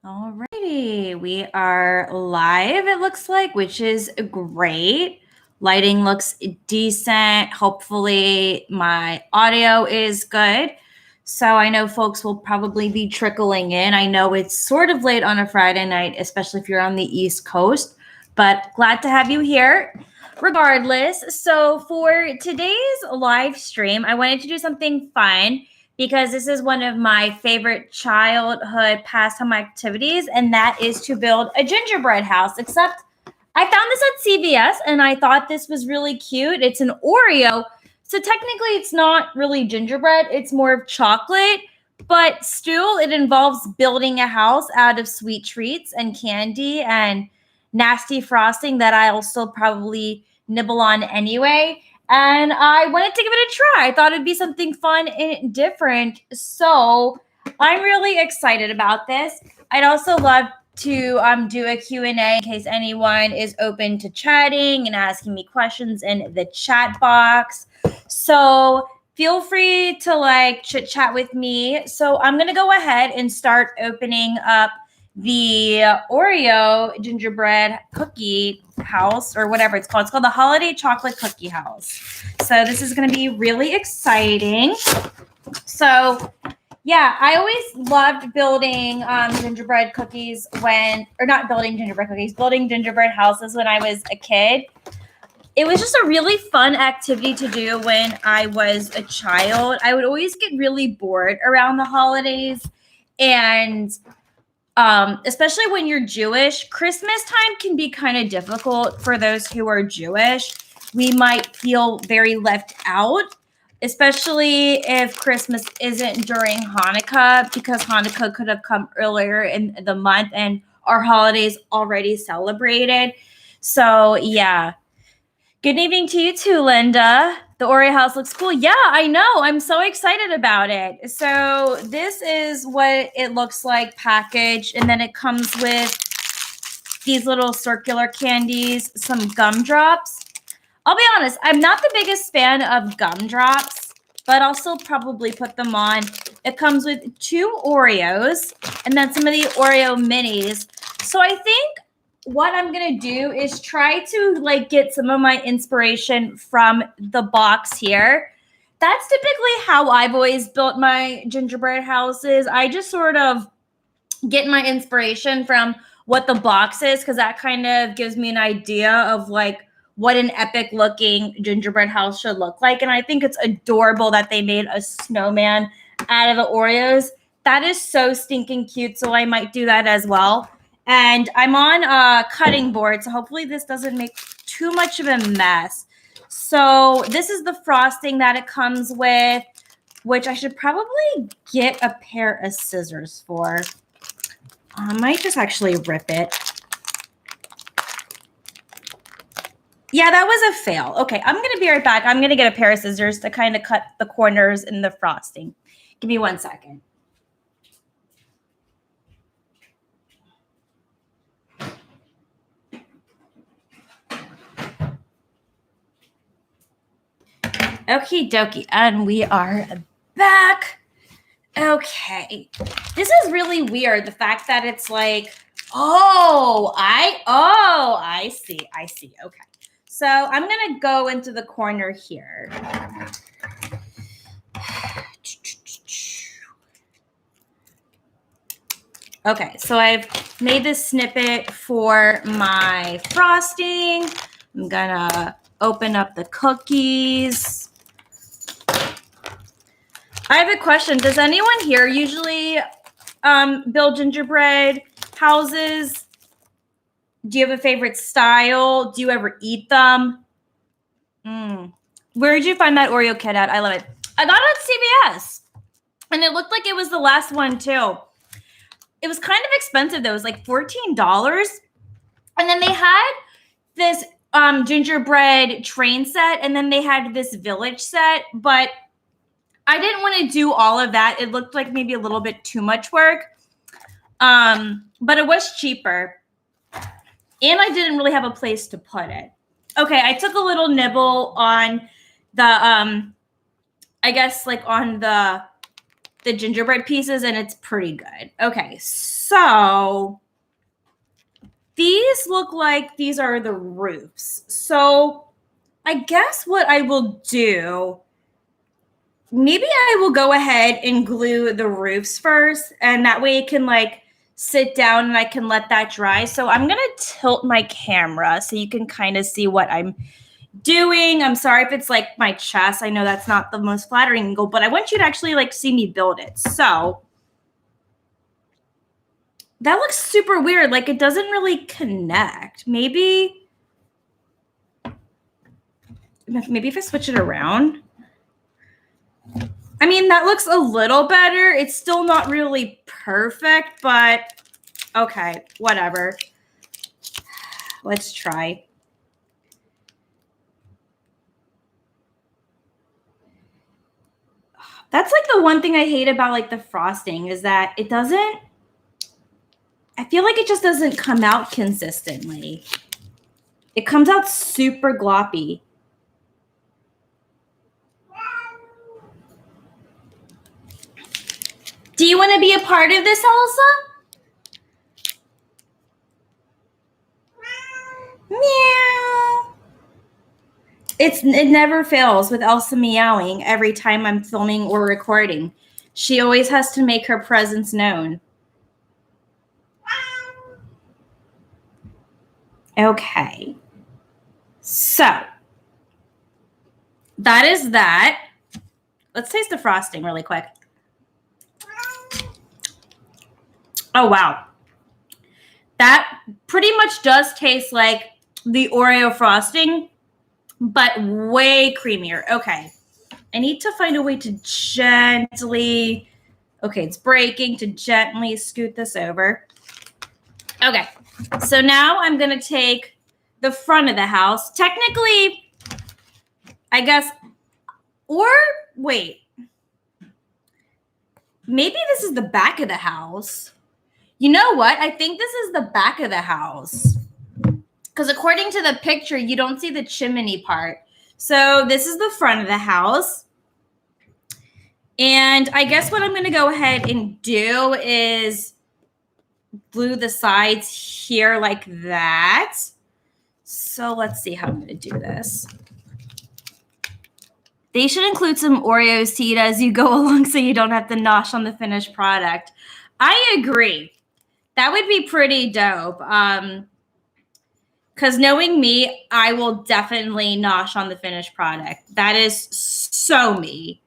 Alrighty, we are live, it looks like, which is great. Lighting looks decent. Hopefully my audio is good. So I know folks will probably be trickling in. I know it's sort of late on a Friday night, especially if you're on the East Coast, but glad to have you here regardless. So for today's live stream, I wanted to do something fun because this is one of my favorite childhood pastime activities, and that is to build a gingerbread house. Except I found this at CVS, and I thought this was really cute. It's an Oreo, so technically it's not really gingerbread. It's more of chocolate, but still it involves building a house out of sweet treats and candy and nasty frosting that I'll still probably nibble on anyway. And I wanted to give it a try. I thought it'd be something fun and different. So I'm really excited about this. I'd also love to do a Q&A in case anyone is open to chatting and asking me questions in the chat box. So feel free to chit chat with me. So I'm going to go ahead and start opening up the Oreo gingerbread cookie house, or whatever it's called. It's called the Holiday Chocolate Cookie House. So this is going to be really exciting. So yeah, I always loved building gingerbread cookies building gingerbread houses when I was a kid. It was just a really fun activity to do when I was a child. I would always get really bored around the holidays, and especially when you're Jewish, Christmas time can be kind of difficult for those who are Jewish. We might feel very left out, especially if Christmas isn't during Hanukkah, because Hanukkah could have come earlier in the month and our holidays already celebrated. So yeah. Good evening to you too, Linda. The Oreo house looks cool. Yeah, I know. I'm so excited about it. So this is what it looks like packaged. And then it comes with these little circular candies, some gumdrops. I'll be honest, I'm not the biggest fan of gumdrops, but I'll still probably put them on. It comes with 2 Oreos and then some of the Oreo minis. So I think what I'm going to do is try to get some of my inspiration from the box here. That's typically how I've always built my gingerbread houses. I just sort of get my inspiration from what the box is, because that kind of gives me an idea of what an epic looking gingerbread house should look like. And I think it's adorable that they made a snowman out of the Oreos. That is so stinking cute. So I might do that as well. And I'm on a cutting board, so hopefully this doesn't make too much of a mess. So this is the frosting that it comes with, which I should probably get a pair of scissors for. I might just actually rip it. Yeah, that was a fail. Okay, I'm going to be right back. I'm going to get a pair of scissors to kind of cut the corners in the frosting. Give me 1 second. Okie dokie, and we are back. Okay, this is really weird. The fact that it's I see. Okay, so I'm gonna go into the corner here. Okay, so I've made this snippet for my frosting. I'm gonna open up the cookies. I have a question. Does anyone here usually build gingerbread houses? Do you have a favorite style? Do you ever eat them? Where did you find that Oreo kit at? I love it. I got it at CVS. And it looked like it was the last one too. It was kind of expensive though. It was like $14. And then they had this gingerbread train set. And then they had this village set. But I didn't want to do all of that. It looked like maybe a little bit too much work. But it was cheaper. And I didn't really have a place to put it. Okay, I took a little nibble on the, I guess on the the gingerbread pieces, and it's pretty good. Okay, so these look like these are the roofs. So I guess what I will do, maybe I will go ahead and glue the roofs first, and that way it can like sit down and I can let that dry. So I'm going to tilt my camera so you can kind of see what I'm doing. I'm sorry if it's like my chest. I know that's not the most flattering angle, but I want you to actually like see me build it. So that looks super weird. Like it doesn't really connect. Maybe if I switch it around. I mean, that looks a little better. It's still not really perfect, but okay, whatever. Let's try. That's like the one thing I hate about like the frosting is that it doesn't, I feel like it just doesn't come out consistently. It comes out super gloppy. Do you want to be a part of this, Elsa? Meow. It never fails with Elsa meowing every time I'm filming or recording. She always has to make her presence known. Okay. So that is that. Let's taste the frosting really quick. Oh, wow. That pretty much does taste like the Oreo frosting, but way creamier. Okay. I need to find a way to gently, okay, it's breaking, to gently scoot this over. Okay. So now I'm going to take the front of the house. Technically, I guess, or wait, maybe this is the back of the house. You know what? I think this is the back of the house. Because according to the picture, you don't see the chimney part. So this is the front of the house. And I guess what I'm going to go ahead and do is glue the sides here like that. So let's see how I'm going to do this. They should include some Oreo seed as you go along so you don't have to nosh on the finished product. I agree. That would be pretty dope. Because knowing me, I will definitely nosh on the finished product. That is so me.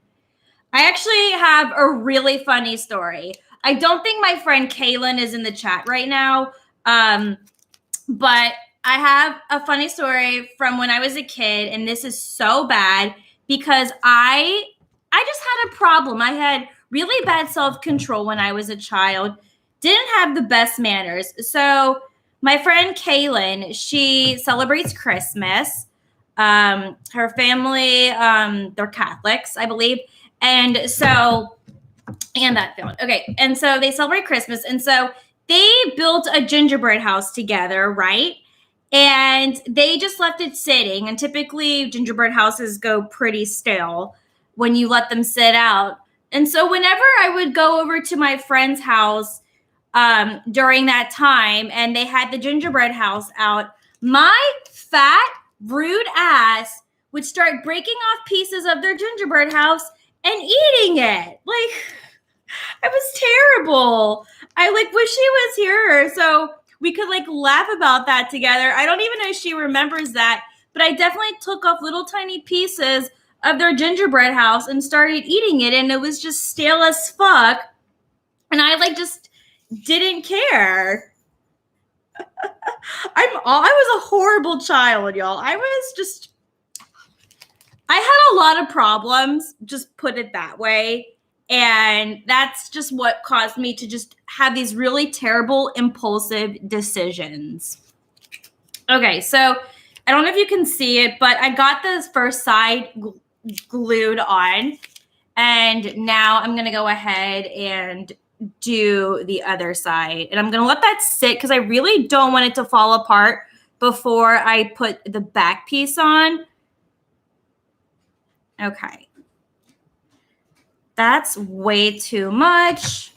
I actually have a really funny story. I don't think my friend Kaylin is in the chat right now. But I have a funny story from when I was a kid, and this is so bad because I just had a problem. I had really bad self-control when I was a child. Didn't have the best manners. So my friend Kaylin, she celebrates Christmas. Her family, they're Catholics, I believe. And so, and that film. Okay. And so they celebrate Christmas. And so they built a gingerbread house together, right? And they just left it sitting. And typically gingerbread houses go pretty stale when you let them sit out. And so whenever I would go over to my friend's house during that time and they had the gingerbread house out, my fat, rude ass would start breaking off pieces of their gingerbread house and eating it. Like, I was terrible. I like wish she was here so we could like laugh about that together. I don't even know if she remembers that, but I definitely took off little tiny pieces of their gingerbread house and started eating it, and it was just stale as fuck. And I like just didn't care. I was a horrible child, y'all. I had a lot of problems, just put it that way. And that's just what caused me to just have these really terrible, impulsive decisions. Okay, so I don't know if you can see it, but I got this first side glued on. And now I'm going to go ahead and do the other side. And I'm going to let that sit because I really don't want it to fall apart before I put the back piece on. Okay. That's way too much.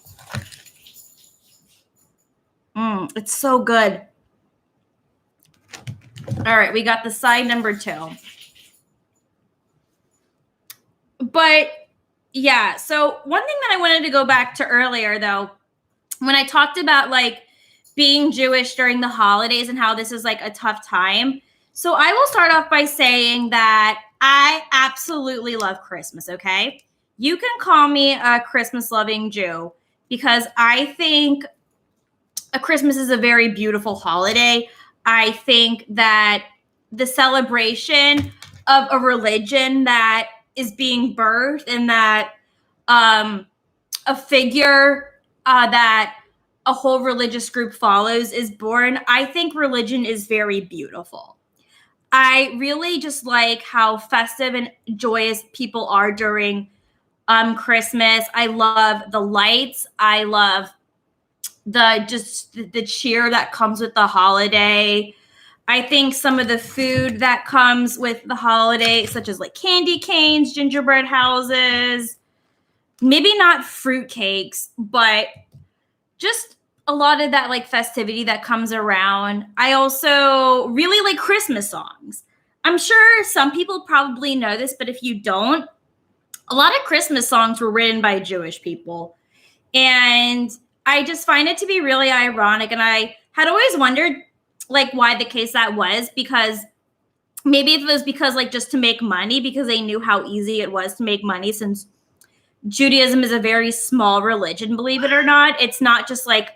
It's so good. All right, we got the side number 2. But yeah, so one thing that I wanted to go back to earlier, though, when I talked about like being Jewish during the holidays and how this is like a tough time. So I will start off by saying that I absolutely love Christmas, okay? You can call me a Christmas loving Jew because I think a Christmas is a very beautiful holiday. I think that the celebration of a religion that is being birthed and that a figure that a whole religious group follows is born, I think religion is very beautiful. I really just like how festive and joyous people are during Christmas. I love the lights. I love the cheer that comes with the holiday. I think some of the food that comes with the holiday, such as like candy canes, gingerbread houses, maybe not fruit cakes, but just a lot of that like festivity that comes around. I also really like Christmas songs. I'm sure some people probably know this, but if you don't, a lot of Christmas songs were written by Jewish people. And I just find it to be really ironic. And I had always wondered like why the case that was, because maybe it was because like just to make money, because they knew how easy it was to make money, since Judaism is a very small religion, believe it or not. It's not just like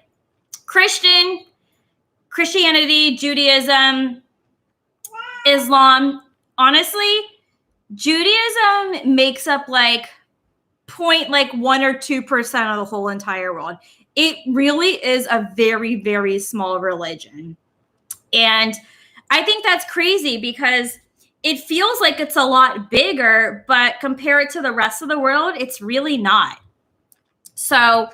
Christianity, Judaism, Islam. Honestly, Judaism makes up like 1 or 2% of the whole entire world. It really is a very, very small religion. And I think that's crazy because it feels like it's a lot bigger, but compared to the rest of the world, it's really not. So,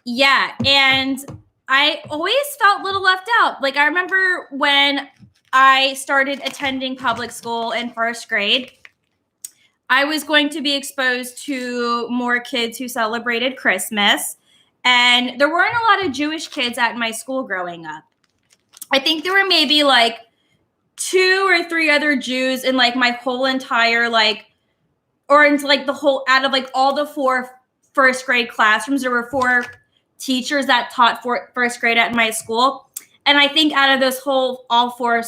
yeah. And I always felt a little left out. Like, I remember when I started attending public school in first grade, I was going to be exposed to more kids who celebrated Christmas. And there weren't a lot of Jewish kids at my school growing up. I think there were maybe like 2 or 3 other Jews in like my whole entire or into like the whole, out of like all the 4 first grade classrooms, there were 4 teachers that taught first grade at my school. And I think out of those all 4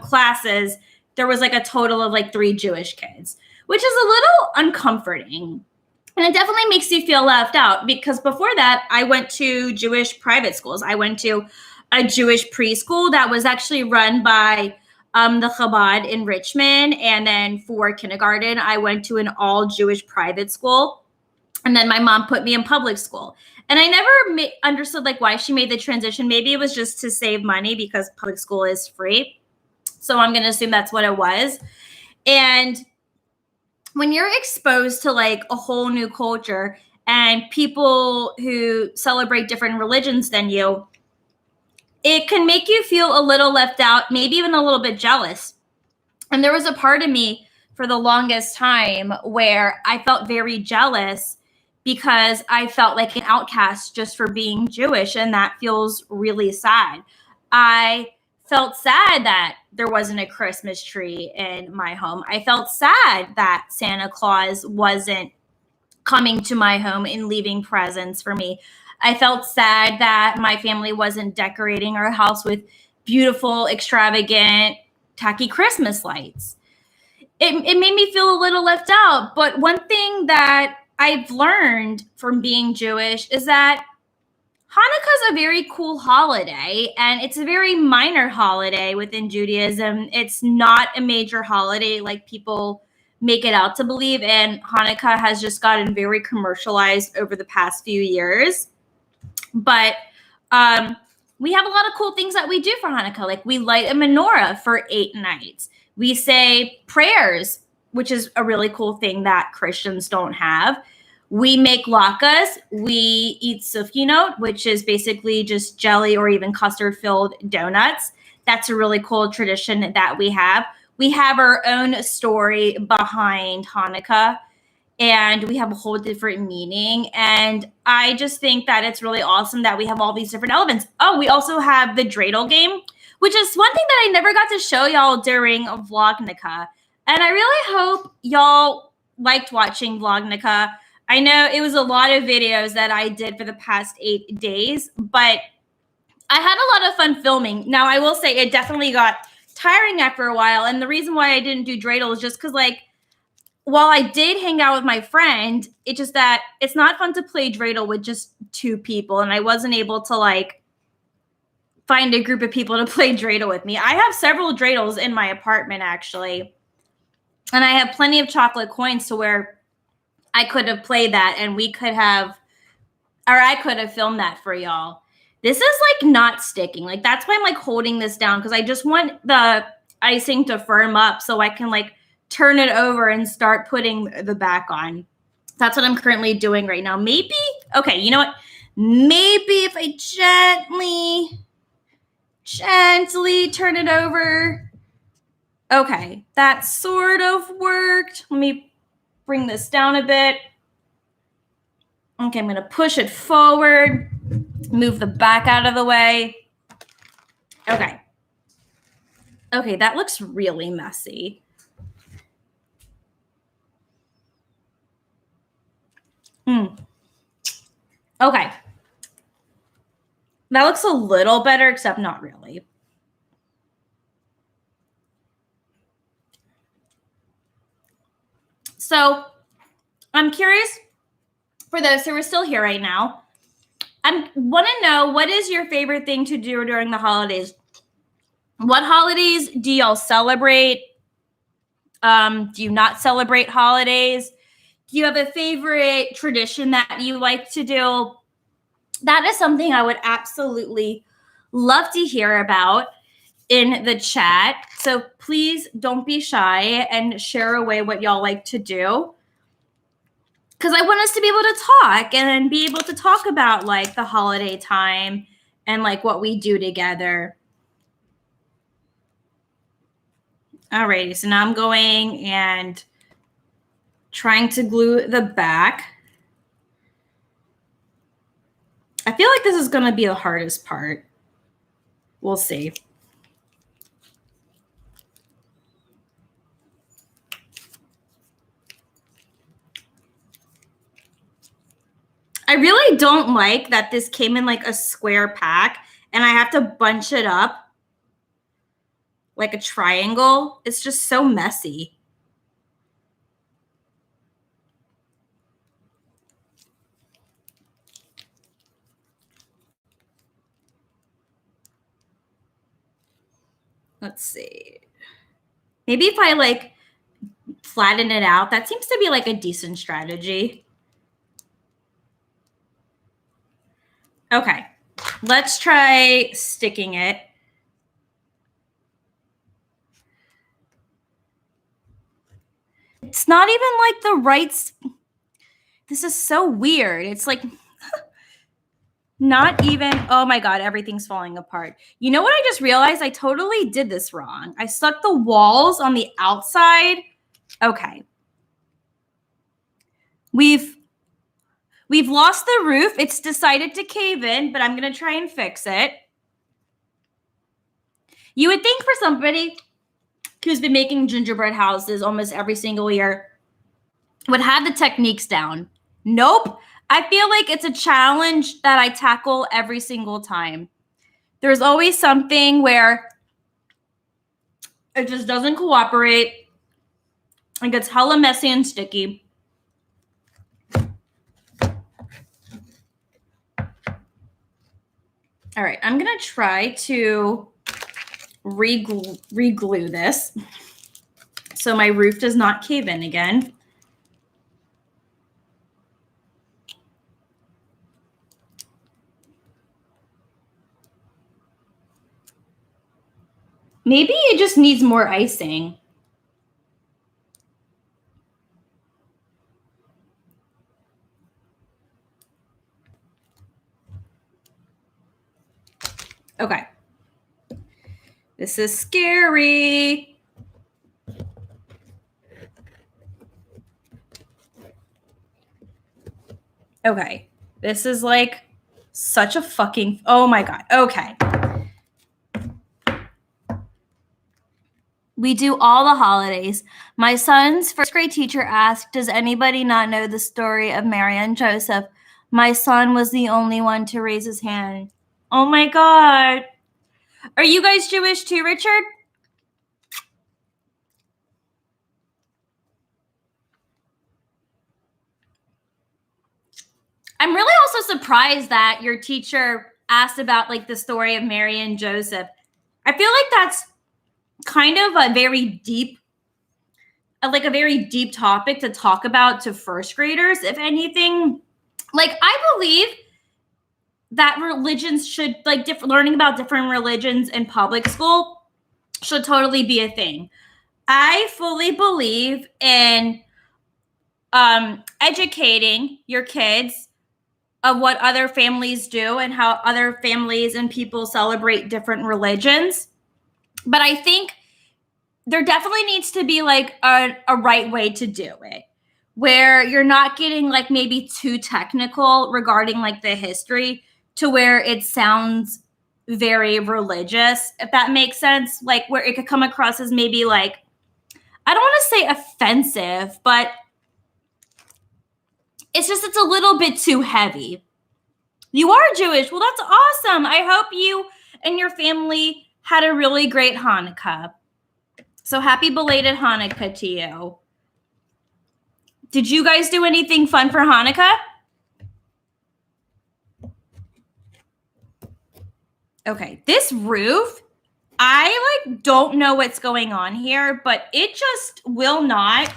classes, there was like a total of like 3 Jewish kids, which is a little uncomforting. And it definitely makes you feel left out, because before that, I went to Jewish private schools. I went to a Jewish preschool that was actually run by the Chabad in Richmond. And then for kindergarten, I went to an all Jewish private school. And then my mom put me in public school. And I never understood like why she made the transition. Maybe it was just to save money because public school is free. So I'm going to assume that's what it was. And when you're exposed to like a whole new culture and people who celebrate different religions than you, it can make you feel a little left out, maybe even a little bit jealous. And there was a part of me for the longest time where I felt very jealous because I felt like an outcast just for being Jewish. And that feels really sad. I felt sad that there wasn't a Christmas tree in my home. I felt sad that Santa Claus wasn't coming to my home and leaving presents for me. I felt sad that my family wasn't decorating our house with beautiful, extravagant, tacky Christmas lights. It made me feel a little left out. But one thing that I've learned from being Jewish is that Hanukkah is a very cool holiday, and it's a very minor holiday within Judaism. It's not a major holiday like people make it out to believe, and Hanukkah has just gotten very commercialized over the past few years. But we have a lot of cool things that we do for Hanukkah. Like we light a menorah for 8 nights. We say prayers, which is a really cool thing that Christians don't have. We make latkes. We eat sufkinot, which is basically just jelly or even custard-filled donuts. That's a really cool tradition that we have. We have our own story behind Hanukkah. and we have a whole different meaning. And I just think that it's really awesome that we have all these different elements. Oh, we also have the dreidel game, which is one thing that I never got to show y'all during Vlognica. And I really hope y'all liked watching Vlognica. I know it was a lot of videos that I did for the past 8 days, but I had a lot of fun filming. Now, I will say it definitely got tiring after a while. And the reason why I didn't do dreidel is just because, like, while I did hang out with my friend, it's just that it's not fun to play dreidel with just 2 people. And I wasn't able to, like, find a group of people to play dreidel with me. I have several dreidels in my apartment, actually. And I have plenty of chocolate coins to where I could have played that and we could have, or I could have filmed that for y'all. This is like not sticking. Like that's why I'm like holding this down because I just want the icing to firm up so I can like turn it over and start putting the back on. That's what I'm currently doing right now. Maybe, okay, you know what? Maybe if I gently turn it over. Okay, that sort of worked. Let me bring this down a bit. Okay, I'm going to push it forward, move the back out of the way. Okay. Okay, that looks really messy. Okay. That looks a little better, except not really. So I'm curious, for those who are still here right now, I want to know, what is your favorite thing to do during the holidays? What holidays do y'all celebrate? Do you not celebrate holidays? Do you have a favorite tradition that you like to do? That is something I would absolutely love to hear about in the chat. So please don't be shy and share away what y'all like to do. Because I want us to be able to talk and be able to talk about like the holiday time and like what we do together. Alrighty, so now I'm going and trying to glue the back. I feel like this is going to be the hardest part. We'll see. I really don't like that this came in like a square pack and I have to bunch it up like a triangle. It's just so messy. Let's see. Maybe if I like flatten it out, that seems to be like a decent strategy. Okay, let's try sticking it. It's not even like the right. This is so weird. It's like not even. Oh my God, everything's falling apart. You know what I just realized? I totally did this wrong. I stuck the walls on the outside. Okay. We've lost the roof. It's decided to cave in, but I'm going to try and fix it. You would think for somebody who's been making gingerbread houses almost every single year would have the techniques down. Nope. I feel like it's a challenge that I tackle every single time. There's always something where it just doesn't cooperate. It gets hella messy and sticky. All right, I'm going to try to re-glue this so my roof does not cave in again. Maybe it just needs more icing. Okay. This is scary. Okay. This is like such a fucking, oh my God. Okay. We do all the holidays. My son's first grade teacher asked, does anybody not know the story of Mary and Joseph? My son was the only one to raise his hand. Oh my God. Are you guys Jewish too, Richard? I'm really also surprised that your teacher asked about like the story of Mary and Joseph. I feel like that's kind of a very deep topic to talk about to first graders, if anything. Like, I believe that religions should, like, learning about different religions in public school should totally be a thing. I fully believe in educating your kids of what other families do and how other families and people celebrate different religions. But I think there definitely needs to be like a right way to do it, where you're not getting like maybe too technical regarding like the history to where it sounds very religious, if that makes sense. Like where it could come across as maybe like, I don't want to say offensive, but it's a little bit too heavy. You are Jewish. Well, that's awesome. I hope you and your family had a really great Hanukkah. So happy belated Hanukkah to you. Did you guys do anything fun for Hanukkah? Okay, this roof, I like don't know what's going on here, but it just will not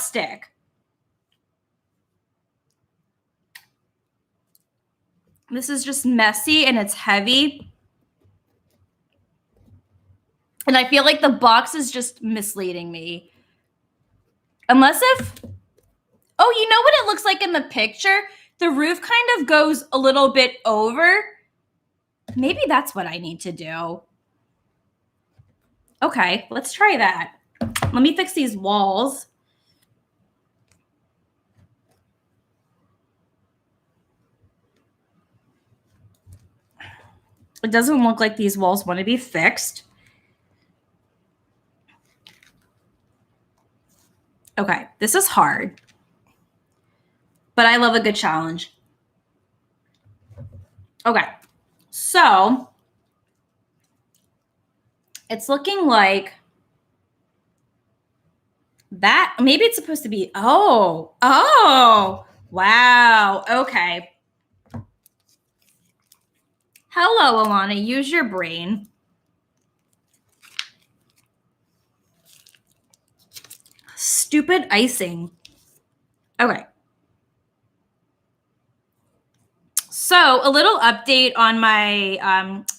stick. This is just messy and it's heavy. And I feel like the box is just misleading me. Unless if, oh, you know what it looks like in the picture? The roof kind of goes a little bit over. Maybe that's what I need to do. Okay, let's try that. Let me fix these walls. It doesn't look like these walls want to be fixed. Okay, this is hard, but I love a good challenge. Okay, so it's looking like that. Maybe it's supposed to be, oh, wow, okay. Hello, Ilana, use your brain. Stupid icing. Okay. So a little update on my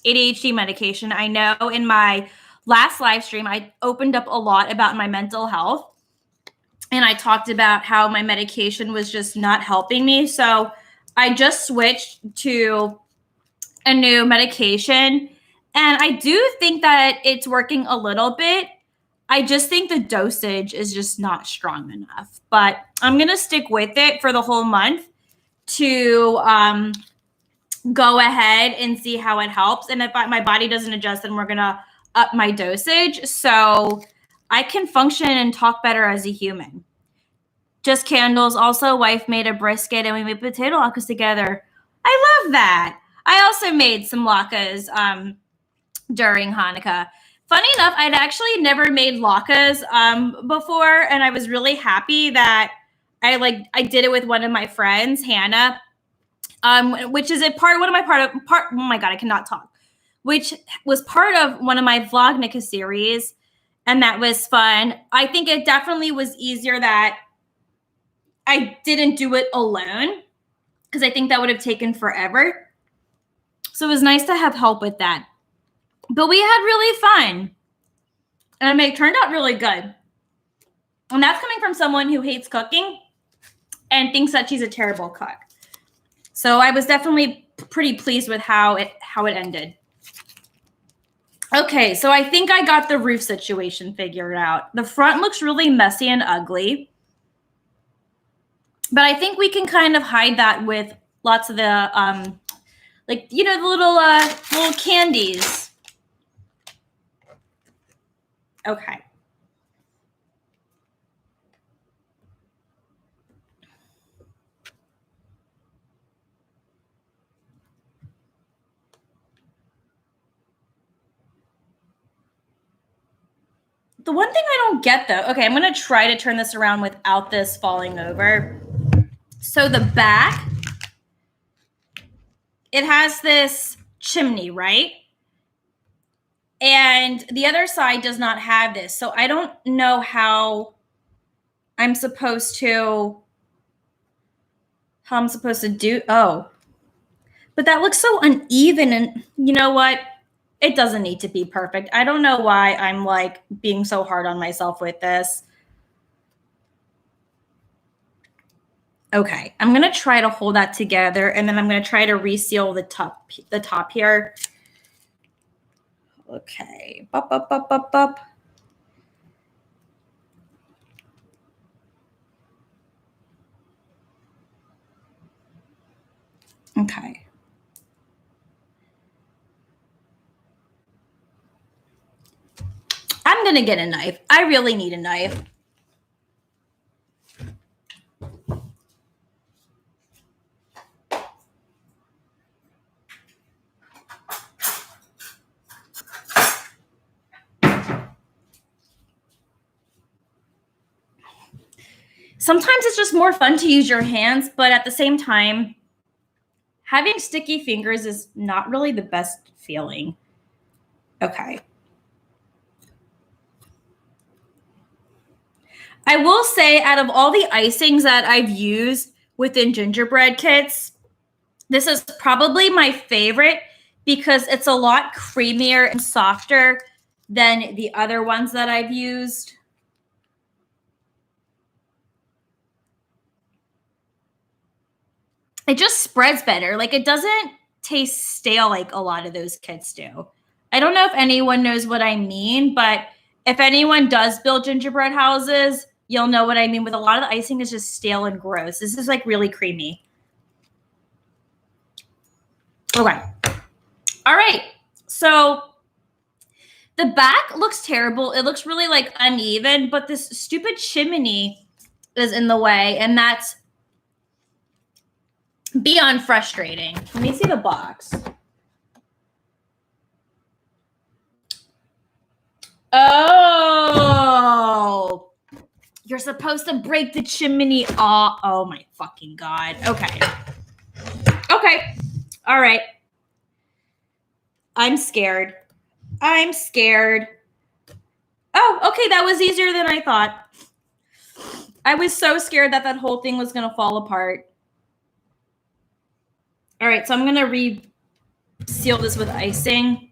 ADHD medication. I know in my last live stream, I opened up a lot about my mental health. And I talked about how my medication was just not helping me. So I just switched to a new medication. And I do think that it's working a little bit. I just think the dosage is just not strong enough. But I'm going to stick with it for the whole month to go ahead and see how it helps. And if my body doesn't adjust, then we're going to up my dosage so I can function and talk better as a human. Just candles. Also, wife made a brisket and we made potato latkes together. I love that. I also made some latkes during Hanukkah. Funny enough, I'd actually never made latkes before, and I was really happy that I did it with one of my friends, Hannah, which is oh my God, I cannot talk. Which was part of one of my Vlognica series, and that was fun. I think it definitely was easier that I didn't do it alone, because I think that would have taken forever. So it was nice to have help with that. But we had really fun. And it turned out really good. And that's coming from someone who hates cooking and thinks that she's a terrible cook. So I was definitely pretty pleased with how it ended. Okay, so I think I got the roof situation figured out. The front looks really messy and ugly. But I think we can kind of hide that with lots of the, like, you know, the little candies. Okay. The one thing I don't get though, okay, I'm going to try to turn this around without this falling over. So the back, it has this chimney, right? And the other side does not have this. So I don't know how I'm supposed to do. Oh, but that looks so uneven. And you know what? It doesn't need to be perfect. I don't know why I'm like being so hard on myself with this. Okay, I'm gonna try to hold that together, and then I'm gonna try to reseal the top here. Okay, up. Okay. I'm gonna get a knife. I really need a knife. Sometimes it's just more fun to use your hands, but at the same time, having sticky fingers is not really the best feeling. Okay. I will say, out of all the icings that I've used within gingerbread kits, this is probably my favorite because it's a lot creamier and softer than the other ones that I've used. It just spreads better. Like, it doesn't taste stale like a lot of those kits do. I don't know if anyone knows what I mean, but if anyone does build gingerbread houses, you'll know what I mean. With a lot of the icing is just stale and gross. This is like really creamy. Okay. All right. So the back looks terrible. It looks really like uneven, but this stupid chimney is in the way, and that's beyond frustrating. Let me see the box. Oh, you're supposed to break the chimney off. Oh my fucking God. Okay. Okay. All right. I'm scared. I'm scared. Oh, okay. That was easier than I thought. I was so scared that whole thing was going to fall apart. All right. So I'm going to reseal this with icing.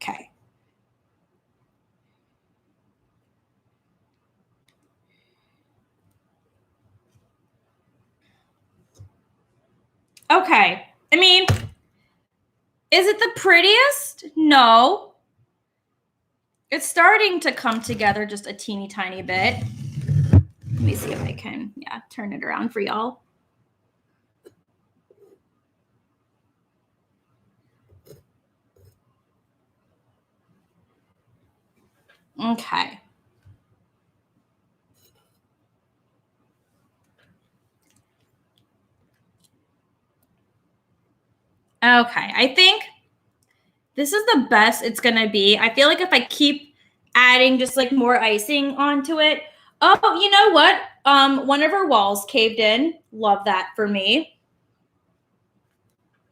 Okay. Okay. I mean, is it the prettiest? No. It's starting to come together just a teeny tiny bit. Let me see if I can, turn it around for y'all. Okay. Okay. I think this is the best it's going to be. I feel like if I keep adding just like more icing onto it. Oh, you know what? One of our walls caved in. Love that for me.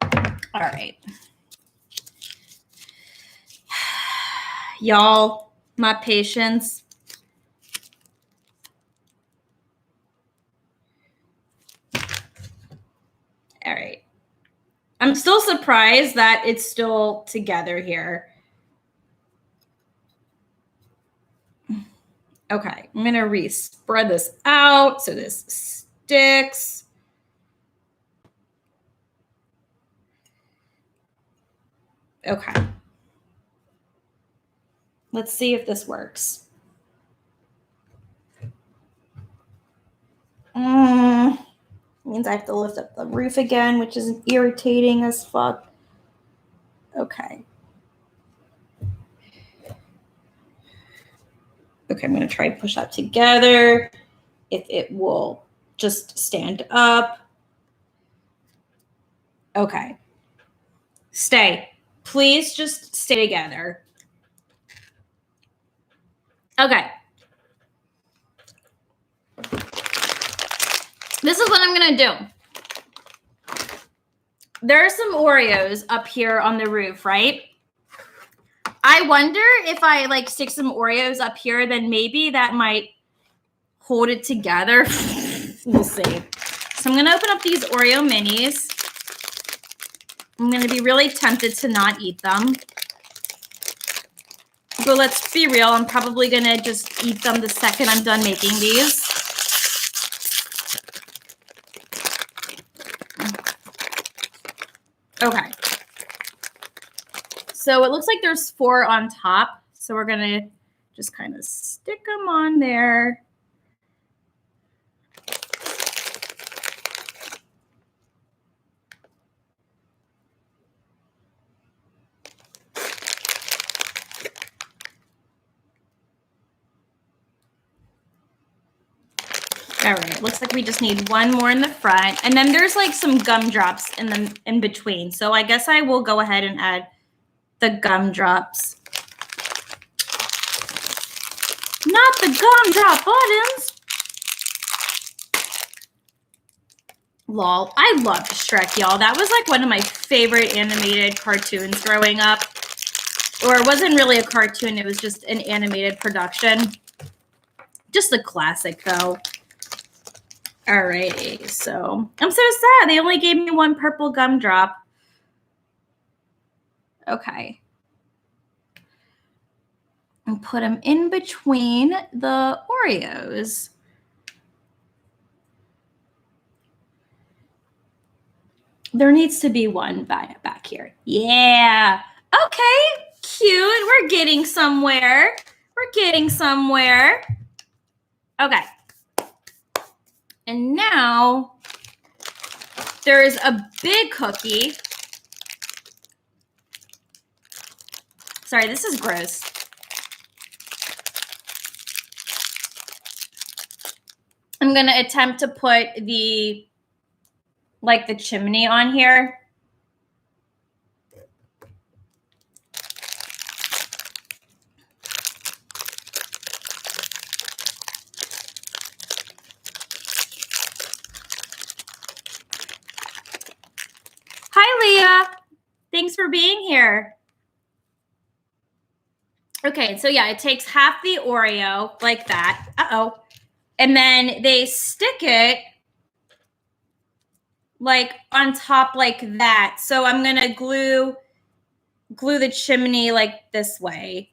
All right. Y'all, my patience. All right. I'm still surprised that it's still together here. Okay, I'm gonna spread this out so this sticks. Okay. Let's see if this works. Means I have to lift up the roof again, which is irritating as fuck. Okay. Okay, I'm going to try to push that together. If it will just stand up. Okay. Stay. Please just stay together. Okay. This is what I'm going to do. There are some Oreos up here on the roof, right? I wonder if I like stick some Oreos up here, then maybe that might hold it together. We'll see. So I'm going to open up these Oreo minis. I'm going to be really tempted to not eat them. But let's be real, I'm probably going to just eat them the second I'm done making these. Okay. So it looks like there's 4 on top. So we're going to just kind of stick them on there. All right, looks like we just need 1 more in the front. And then there's like some gumdrops in between. So I guess I will go ahead and add the gumdrops. Not the gumdrop buttons. Lol, I loved Shrek, y'all. That was like one of my favorite animated cartoons growing up. Or it wasn't really a cartoon, it was just an animated production. Just a classic though. Alrighty, so I'm so sad. They only gave me 1 purple gumdrop. Okay. And put them in between the Oreos. There needs to be 1 back here. Yeah. Okay, cute. We're getting somewhere. We're getting somewhere. Okay. And now there's a big cookie. Sorry, this is gross. I'm going to attempt to put the chimney on here. Hi, Leah. Thanks for being here. Okay, so yeah, it takes half the Oreo like that. Uh-oh. And then they stick it like on top like that. So I'm going to glue the chimney like this way.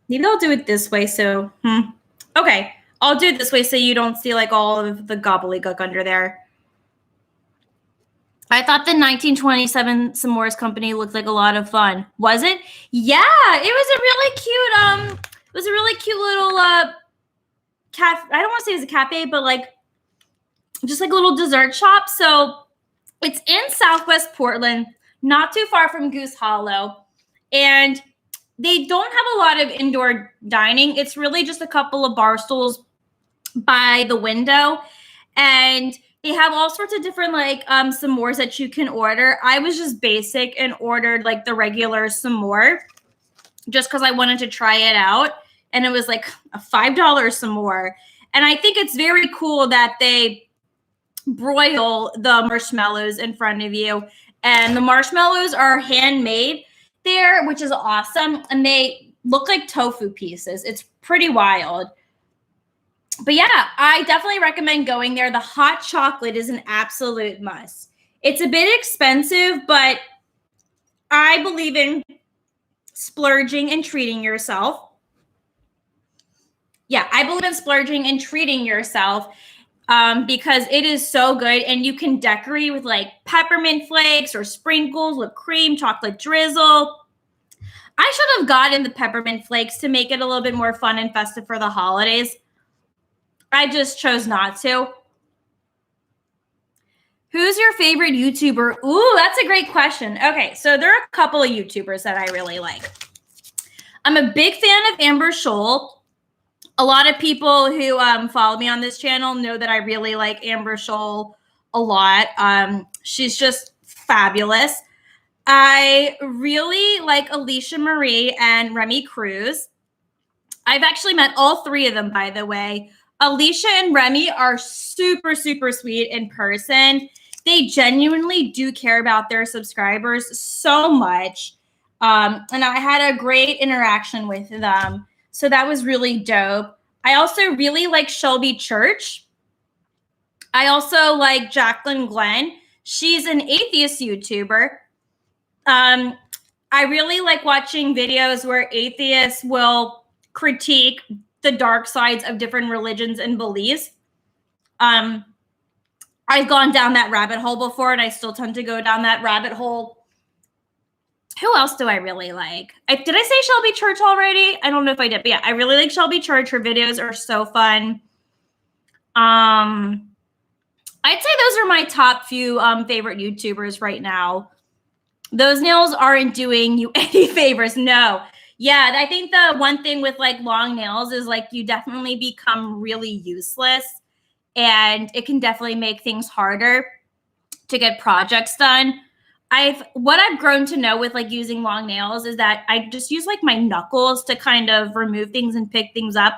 Maybe I'll do it this way. So, okay, I'll do it this way so you don't see like all of the gobbledygook under there. I thought the 1927 S'mores Company looked like a lot of fun. Was it? Yeah, it was a really cute little cafe. I don't want to say it was a cafe, but like just like a little dessert shop. So it's in Southwest Portland, not too far from Goose Hollow. And they don't have a lot of indoor dining. It's really just a couple of bar stools by the window. And they have all sorts of different like s'mores that you can order. I was just basic and ordered like the regular s'more just because I wanted to try it out. And it was like a $5 s'more. And I think it's very cool that they broil the marshmallows in front of you. And the marshmallows are handmade there, which is awesome. And they look like tofu pieces. It's pretty wild. But yeah, I definitely recommend going there. The hot chocolate is an absolute must. It's a bit expensive, but I believe in splurging and treating yourself. Yeah, I believe in splurging and treating yourself. because it is so good. And you can decorate with like peppermint flakes or sprinkles, whipped cream, chocolate drizzle. I should have gotten the peppermint flakes to make it a little bit more fun and festive for the holidays. I just chose not to. Who's your favorite YouTuber? Ooh, that's a great question. Okay, so there are a couple of YouTubers that I really like. I'm a big fan of Amber Scholl. A lot of people who follow me on this channel know that I really like Amber Scholl a lot. She's just fabulous. I really like Alicia Marie and Remy Cruz. I've actually met all three of them, by the way. Alicia and Remy are super, super sweet in person. They genuinely do care about their subscribers so much. And I had a great interaction with them. So that was really dope. I also really like Shelby Church. I also like Jacqueline Glenn. She's an atheist YouTuber. I really like watching videos where atheists will critique the dark sides of different religions and beliefs. I've gone down that rabbit hole before, and I still tend to go down that rabbit hole. Who else do I really like? Did I say Shelby Church already? I don't know if I did, but yeah, I really like Shelby Church. Her videos are so fun. I'd say those are my top few favorite YouTubers right now. Those nails aren't doing you any favors. No. Yeah, I think the one thing with like long nails is like you definitely become really useless, and it can definitely make things harder to get projects done. What I've grown to know with like using long nails is that I just use like my knuckles to kind of remove things and pick things up.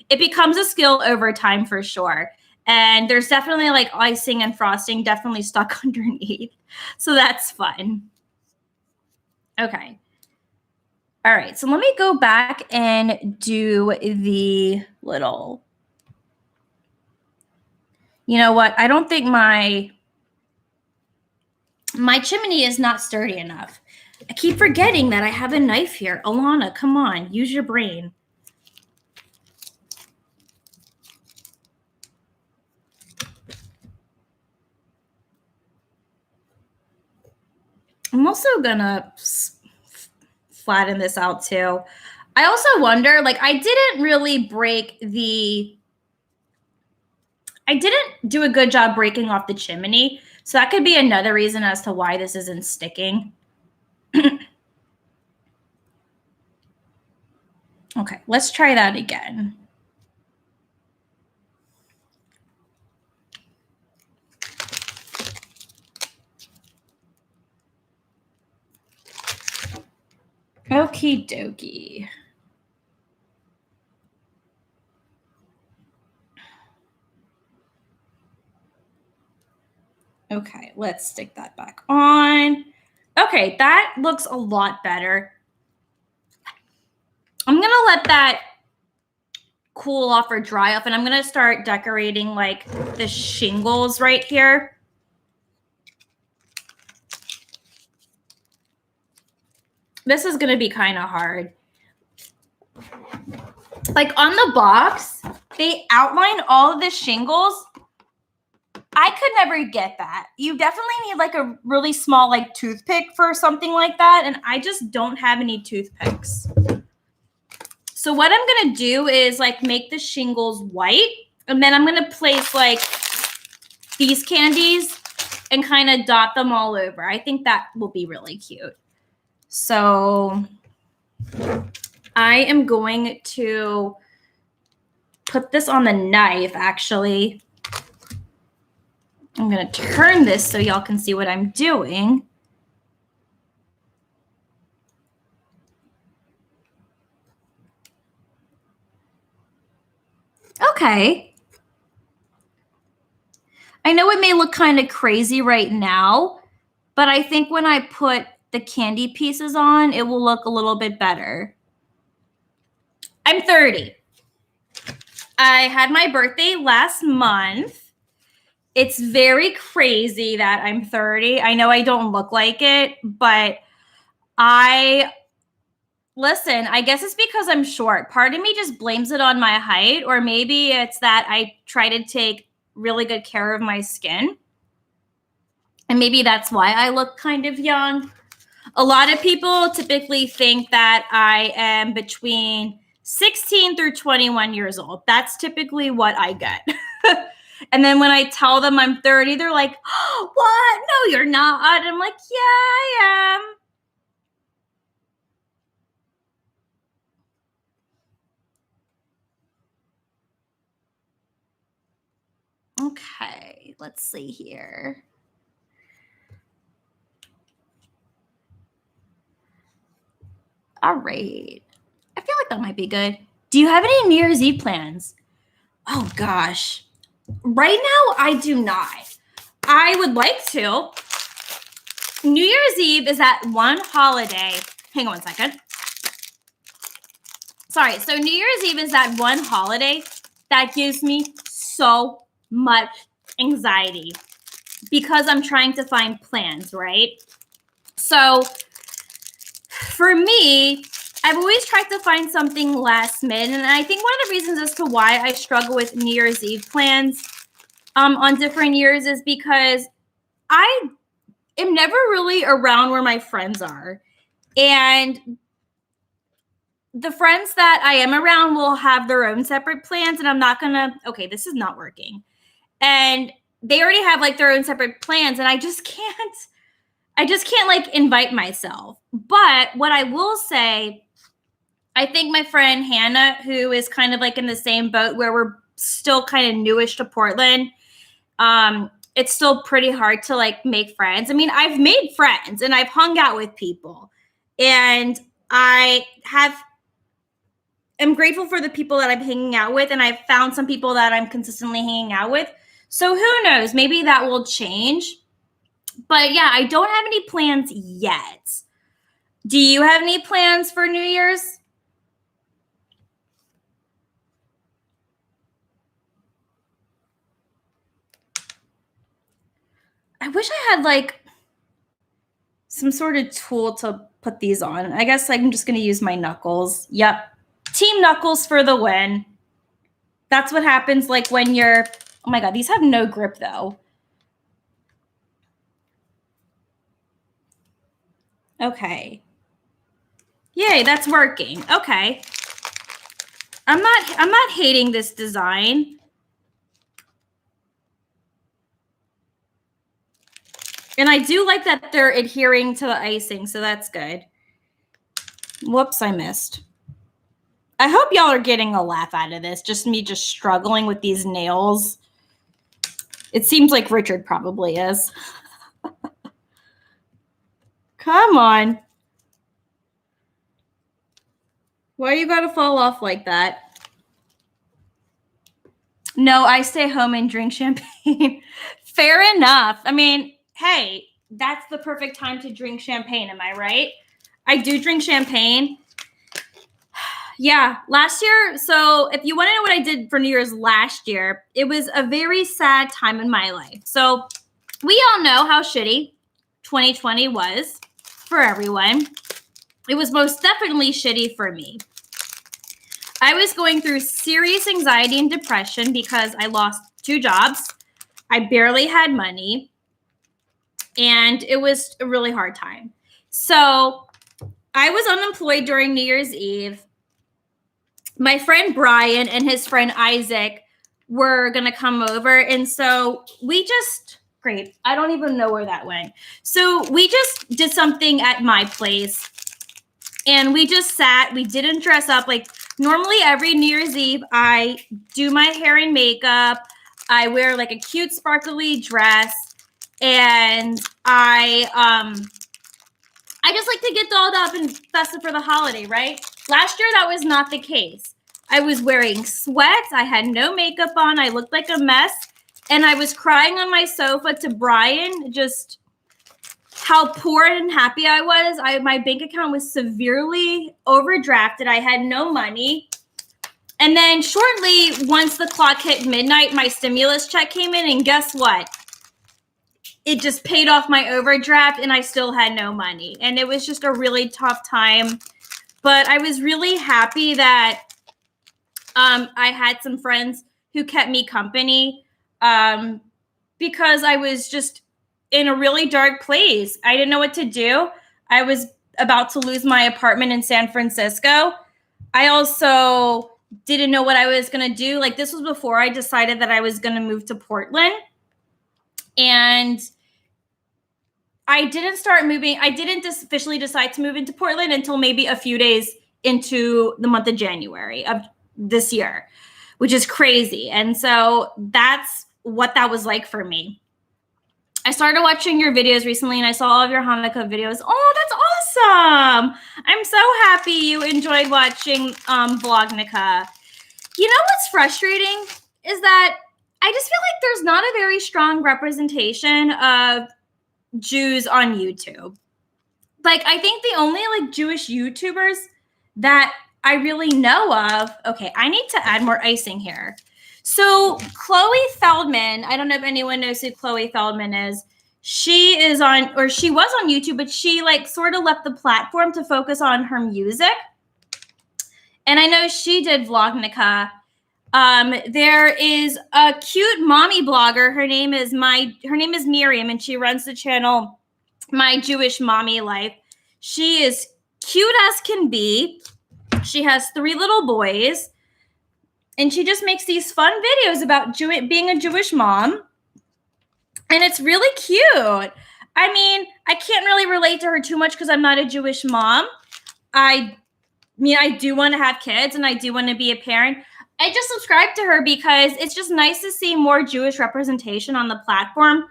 It becomes a skill over time for sure. And there's definitely like icing and frosting definitely stuck underneath. So that's fun. Okay. All right. So let me go back and do the little, you know what? I don't think my chimney is not sturdy enough. I keep forgetting that I have a knife here. Ilana, come on, use your brain. I'm also gonna flatten this out too. I also wonder, like, I didn't do a good job breaking off the chimney. So that could be another reason as to why this isn't sticking. Okay, let's try that again. Okie dokie. Okay, let's stick that back on. Okay, that looks a lot better. I'm going to let that cool off or dry off, and I'm going to start decorating like the shingles right here. This is going to be kind of hard. Like on the box, they outline all of the shingles. I could never get that. You definitely need like a really small like toothpick for something like that, and I just don't have any toothpicks. So what I'm going to do is like make the shingles white, and then I'm going to place like these candies and kind of dot them all over. I think that will be really cute. So I am going to put this on the knife, actually. I'm going to turn this so y'all can see what I'm doing. Okay. I know it may look kind of crazy right now, but I think when I put the candy pieces on, it will look a little bit better. I'm 30. I had my birthday last month. It's very crazy that I'm 30. I know I don't look like it, but listen, I guess it's because I'm short. Part of me just blames it on my height, or maybe it's that I try to take really good care of my skin. And maybe that's why I look kind of young. A lot of people typically think that I am between 16 through 21 years old. That's typically what I get. And then when I tell them I'm 30, they're like, oh, what? No, you're not. And I'm like, yeah, I am. Okay, let's see here. All right. I feel like that might be good. Do you have any New Year's Eve plans? Oh, gosh. Right now, I do not. I would like to. New Year's Eve is that one holiday. Hang on 1 second. Sorry. So New Year's Eve is that one holiday that gives me so much anxiety because I'm trying to find plans, right? So for me, I've always tried to find something last minute. And I think one of the reasons as to why I struggle with New Year's Eve plans on different years is because I am never really around where my friends are. And the friends that I am around will have their own separate plans. And I'm not going to, okay, this is not working. And they already have like their own separate plans. And I just can't like invite myself. But what I will say, I think my friend Hannah, who is kind of like in the same boat where we're still kind of newish to Portland, it's still pretty hard to like make friends. I mean, I've made friends and I've hung out with people, and I'm grateful for the people that I'm hanging out with, and I've found some people that I'm consistently hanging out with. So who knows? Maybe that will change. But yeah, I don't have any plans yet. Do you have any plans for New Year's? I wish I had like some sort of tool to put these on. I guess I'm just going to use my knuckles. Yep. Team Knuckles for the win. That's what happens like when you're, oh my God, these have no grip though. Okay. Yay, that's working. Okay. I'm not hating this design. And I do like that they're adhering to the icing, so that's good. Whoops, I missed. I hope y'all are getting a laugh out of this. Just me just struggling with these nails. It seems like Richard probably is. Come on. Why you gotta fall off like that? No, I stay home and drink champagne. Fair enough. I mean, hey, that's the perfect time to drink champagne. Am I right? I do drink champagne. Yeah, last year. So if you want to know what I did for New Year's last year, it was a very sad time in my life. So we all know how shitty 2020 was for everyone. It was most definitely shitty for me. I was going through serious anxiety and depression because I lost 2 jobs. I barely had money. And it was a really hard time. So I was unemployed during New Year's Eve. My friend Brian and his friend Isaac were going to come over. And so we just, great. I don't even know where that went. So we just did something at my place. And we just sat. We didn't dress up. Like normally every New Year's Eve, I do my hair and makeup. I wear like a cute sparkly dress. And I just like to get dolled up and festive for the holiday, right? Last year, that was not the case. I was wearing sweats. I had no makeup on. I looked like a mess. And I was crying on my sofa to Brian, just how poor and happy I was. My bank account was severely overdrafted. I had no money. And then shortly, once the clock hit midnight, my stimulus check came in. And guess what? It just paid off my overdraft and I still had no money. And it was just a really tough time. But I was really happy that I had some friends who kept me company. because I was just in a really dark place. I didn't know what to do. I was about to lose my apartment in San Francisco. I also didn't know what I was going to do. Like, this was before I decided that I was going to move to Portland. And I didn't start moving. I didn't officially decide to move into Portland until maybe a few days into the month of January of this year, which is crazy. And so that's what that was like for me. I started watching your videos recently and I saw all of your Hanukkah videos. Oh, that's awesome. I'm so happy you enjoyed watching Vlognica. You know what's frustrating is that I just feel like there's not a very strong representation of Jews on YouTube. Like, I think the only like Jewish YouTubers that I really know of, okay, I need to add more icing here. So Chloe Feldman, I don't know if anyone knows who Chloe Feldman is. She is on, or she was on YouTube, but she like sort of left the platform to focus on her music. And I know she did Vlognica. There is a cute mommy blogger. Her name is Miriam, and she runs the channel My Jewish Mommy Life. She is cute as can be. She has 3 little boys. And she just makes these fun videos about being a Jewish mom. And it's really cute. I mean, I can't really relate to her too much because I'm not a Jewish mom. I do want to have kids and I do want to be a parent. I just subscribe to her because it's just nice to see more Jewish representation on the platform.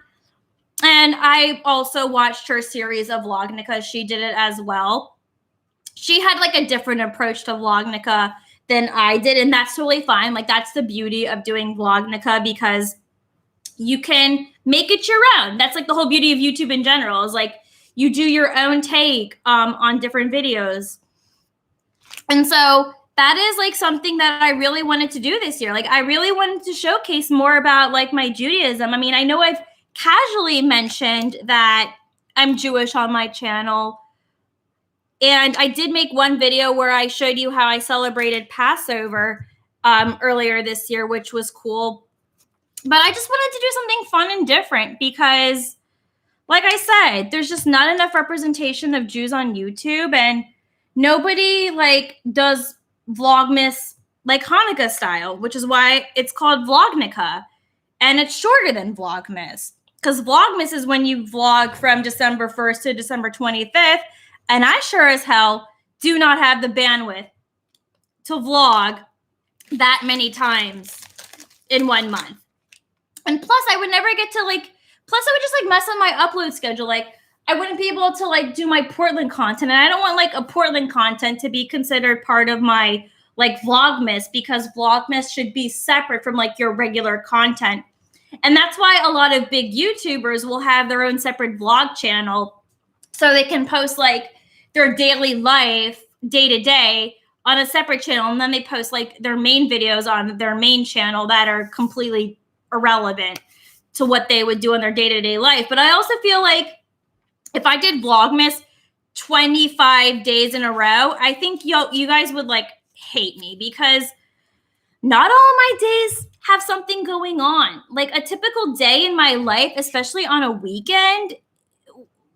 And I also watched her series of Vlognica. She did it as well. She had like a different approach to Vlognica than I did, and that's totally fine. Like, that's the beauty of doing Vlognica because you can make it your own. That's like the whole beauty of YouTube in general, is like you do your own take on different videos. And so that is like something that I really wanted to do this year. Like, I really wanted to showcase more about like my Judaism. I mean, I know I've casually mentioned that I'm Jewish on my channel. And I did make one video where I showed you how I celebrated Passover earlier this year, which was cool. But I just wanted to do something fun and different because, like I said, there's just not enough representation of Jews on YouTube, and nobody like does Vlogmas like Hanukkah style, which is why it's called Vlognica, and it's shorter than Vlogmas because Vlogmas is when you vlog from December 1st to December 25th. And I sure as hell do not have the bandwidth to vlog that many times in 1 month. And plus, I would never get to I would just like mess up my upload schedule. Like, I wouldn't be able to like do my Portland content. And I don't want like a Portland content to be considered part of my like Vlogmas, because Vlogmas should be separate from like your regular content. And that's why a lot of big YouTubers will have their own separate vlog channel, so they can post like their daily life day to day on a separate channel. And then they post like their main videos on their main channel that are completely irrelevant to what they would do in their day-to-day life. But I also feel like if I did Vlogmas 25 days in a row, I think you guys would like hate me, because not all of my days have something going on. Like, a typical day in my life, especially on a weekend,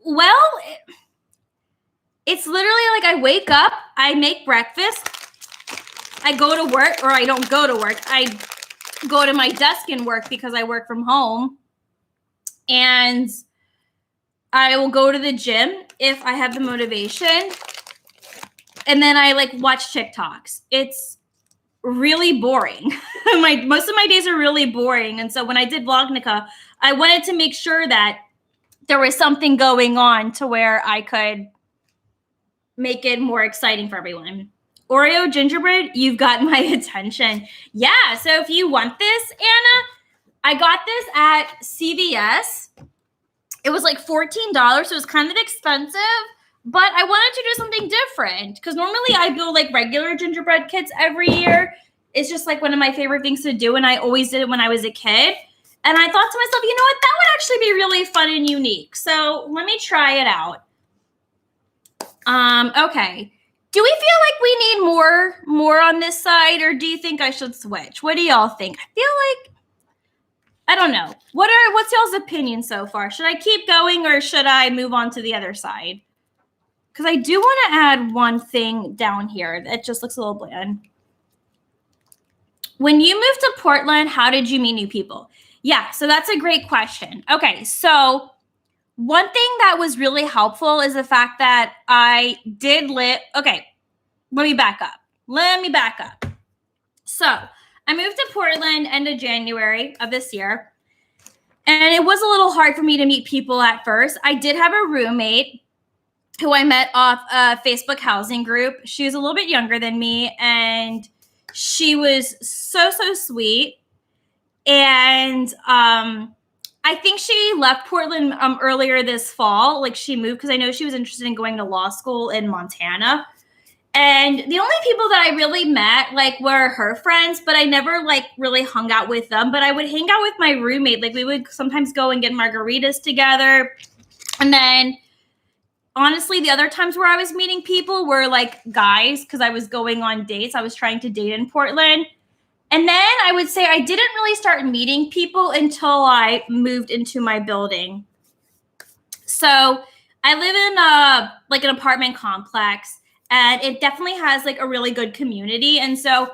well, it's literally like I wake up, I make breakfast, I go to work, or I don't go to work. I go to my desk and work because I work from home. And I will go to the gym if I have the motivation. And then I like watch TikToks. It's really boring. Most of my days are really boring. And so when I did Vlognica, I wanted to make sure that there was something going on to where I could make it more exciting for everyone. Oreo Gingerbread, you've got my attention. Yeah, so if you want this, Anna, I got this at CVS. It was like $14, so it was kind of expensive, but I wanted to do something different because normally I build like regular gingerbread kits every year. It's just like one of my favorite things to do, and I always did it when I was a kid. And I thought to myself, you know what, that would actually be really fun and unique. So let me try it out. Okay. Do we feel like we need more on this side, or do you think I should switch? What do y'all think? I feel like I don't know. What's y'all's opinion so far? Should I keep going or should I move on to the other side? Because I do want to add one thing down here that just looks a little bland. When you moved to Portland, how did you meet new people? Yeah, so that's a great question. Okay, so one thing that was really helpful is the fact that I did live. Okay, let me back up. So I moved to Portland end of January of this year, and it was a little hard for me to meet people at first. I did have a roommate who I met off a Facebook housing group. She was a little bit younger than me, and she was so sweet. And I think she left Portland earlier this fall. Like, she moved because I know she was interested in going to law school in Montana. And the only people that I really met, like, were her friends, but I never, like, really hung out with them. But I would hang out with my roommate. Like, we would sometimes go and get margaritas together. And then, honestly, the other times where I was meeting people were, like, guys, because I was going on dates. I was trying to date in Portland. And then I would say I didn't really start meeting people until I moved into my building. So I live in an apartment complex, and it definitely has like a really good community. And so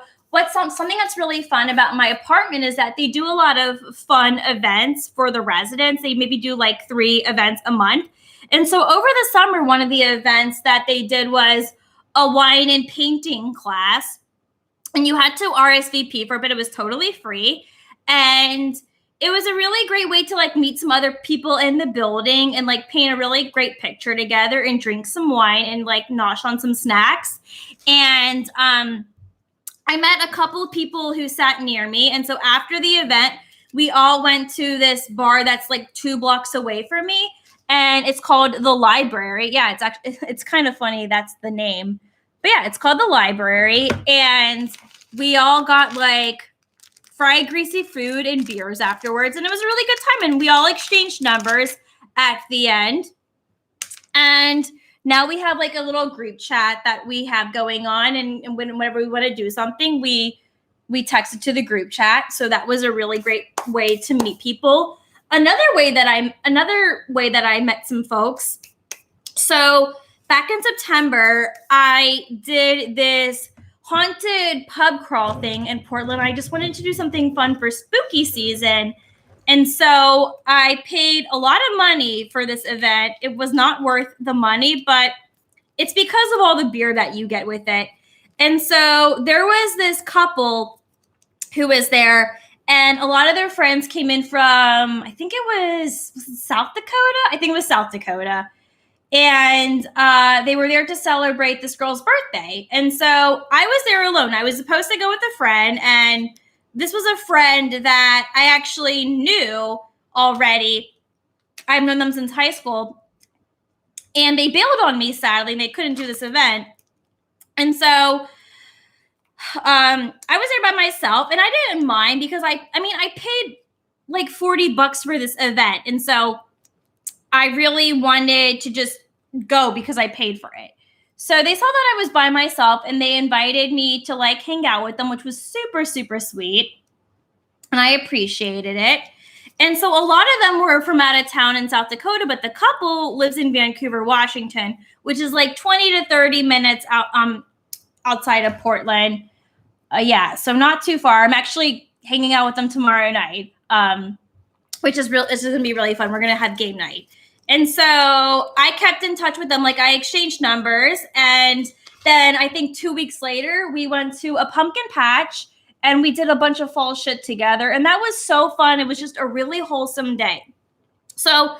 something that's really fun about my apartment is that they do a lot of fun events for the residents. They maybe do like 3 events a month. And so over the summer, one of the events that they did was a wine and painting class. And you had to RSVP for it, but it was totally free. And it was a really great way to like meet some other people in the building and like paint a really great picture together and drink some wine and like nosh on some snacks. And I met a couple of people who sat near me. And so after the event, we all went to this bar that's like 2 blocks away from me. And it's called The Library. Yeah, it's kind of funny. That's the name. But yeah, it's called The Library, and we all got like fried greasy food and beers afterwards, and it was a really good time, and we all exchanged numbers at the end. And now we have like a little group chat that we have going on, and whenever we want to do something, we text it to the group chat. So that was a really great way to meet people. Another way that I met some folks. So back in September, I did this haunted pub crawl thing in Portland. I just wanted to do something fun for spooky season. And so I paid a lot of money for this event. It was not worth the money, but it's because of all the beer that you get with it. And so there was this couple who was there, and a lot of their friends came in from, I think it was South Dakota? I think it was South Dakota. And they were there to celebrate this girl's birthday. And so I was there alone. I was supposed to go with a friend. And this was a friend that I actually knew already. I've known them since high school. And they bailed on me, sadly, and they couldn't do this event. And so I was there by myself. And I didn't mind because I paid like $40 for this event. And so I really wanted to just go because I paid for it. So they saw that I was by myself, and they invited me to like hang out with them, which was super sweet. And I appreciated it. And so a lot of them were from out of town in South Dakota, but the couple lives in Vancouver, Washington, which is like 20 to 30 minutes outside of Portland. So not too far. I'm actually hanging out with them tomorrow night, which is it's just gonna be really fun. We're gonna have game night. And so I kept in touch with them. Like, I exchanged numbers. And then I think 2 weeks later, we went to a pumpkin patch and we did a bunch of fall shit together. And that was so fun. It was just a really wholesome day. So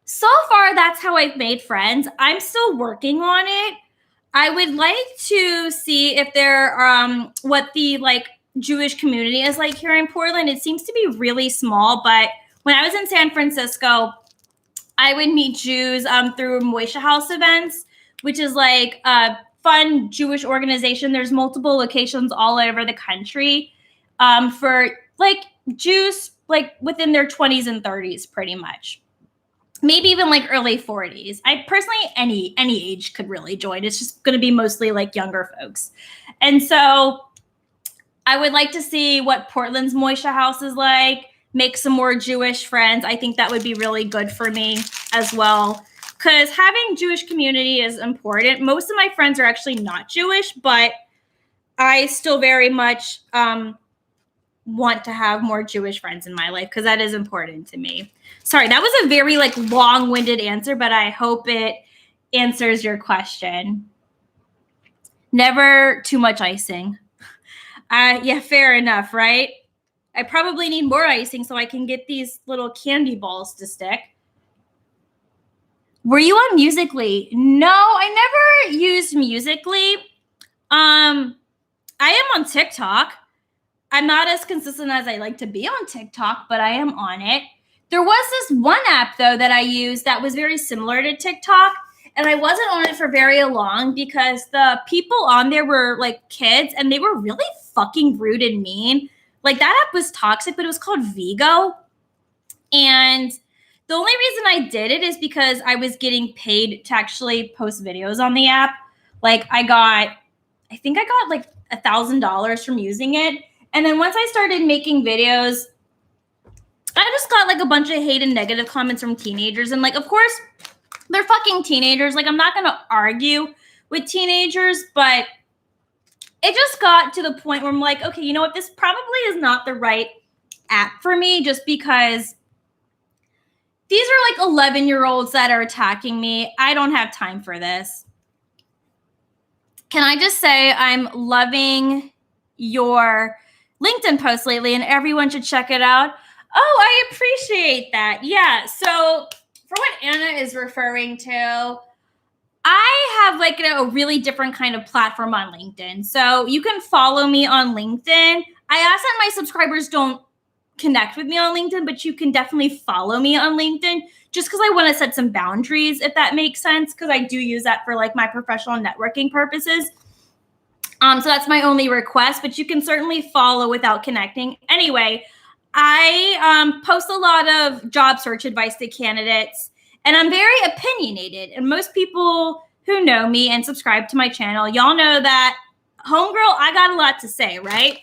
far, that's how I've made friends. I'm still working on it. I would like to see if what the like Jewish community is like here in Portland. It seems to be really small, but when I was in San Francisco, I would meet Jews through Moishe House events, which is like a fun Jewish organization. There's multiple locations all over the country for like Jews like within their 20s and 30s, pretty much. Maybe even like early 40s. I personally, any age could really join. It's just going to be mostly like younger folks. And so I would like to see what Portland's Moishe House is like. make some more Jewish friends. I think that would be really good for me as well, because having Jewish community is important. Most of my friends are actually not Jewish, but I still very much want to have more Jewish friends in my life because that is important to me. Sorry, that was a very like long-winded answer, but I hope it answers your question. Never too much icing. Yeah, fair enough, right? I probably need more icing so I can get these little candy balls to stick. Were you on Musical.ly? No, I never used Musical.ly. I am on TikTok. I'm not as consistent as I like to be on TikTok, but I am on it. There was this one app, though, that I used that was very similar to TikTok, and I wasn't on it for very long because the people on there were, like, kids, and they were really fucking rude and mean. Like, that app was toxic, but it was called Vigo, and the only reason I did it is because I was getting paid to actually post videos on the app. Like, I think I got, like, $1,000 from using it. And then once I started making videos, I just got like a bunch of hate and negative comments from teenagers. And like, of course, they're fucking teenagers. Like, I'm not going to argue with teenagers, but it just got to the point where I'm like, okay, you know what? This probably is not the right app for me just because these are like 11-year-olds that are attacking me. I don't have time for this. Can I just say I'm loving your LinkedIn post lately and everyone should check it out? Oh, I appreciate that. Yeah. So for what Anna is referring to, I have like a really different kind of platform on LinkedIn. So you can follow me on LinkedIn. I ask that my subscribers don't connect with me on LinkedIn, but you can definitely follow me on LinkedIn just because I want to set some boundaries, if that makes sense, because I do use that for like my professional networking purposes. So that's my only request, but you can certainly follow without connecting. Anyway, I post a lot of job search advice to candidates, and I'm very opinionated. And most people who know me and subscribe to my channel, y'all know that, homegirl, I got a lot to say, right?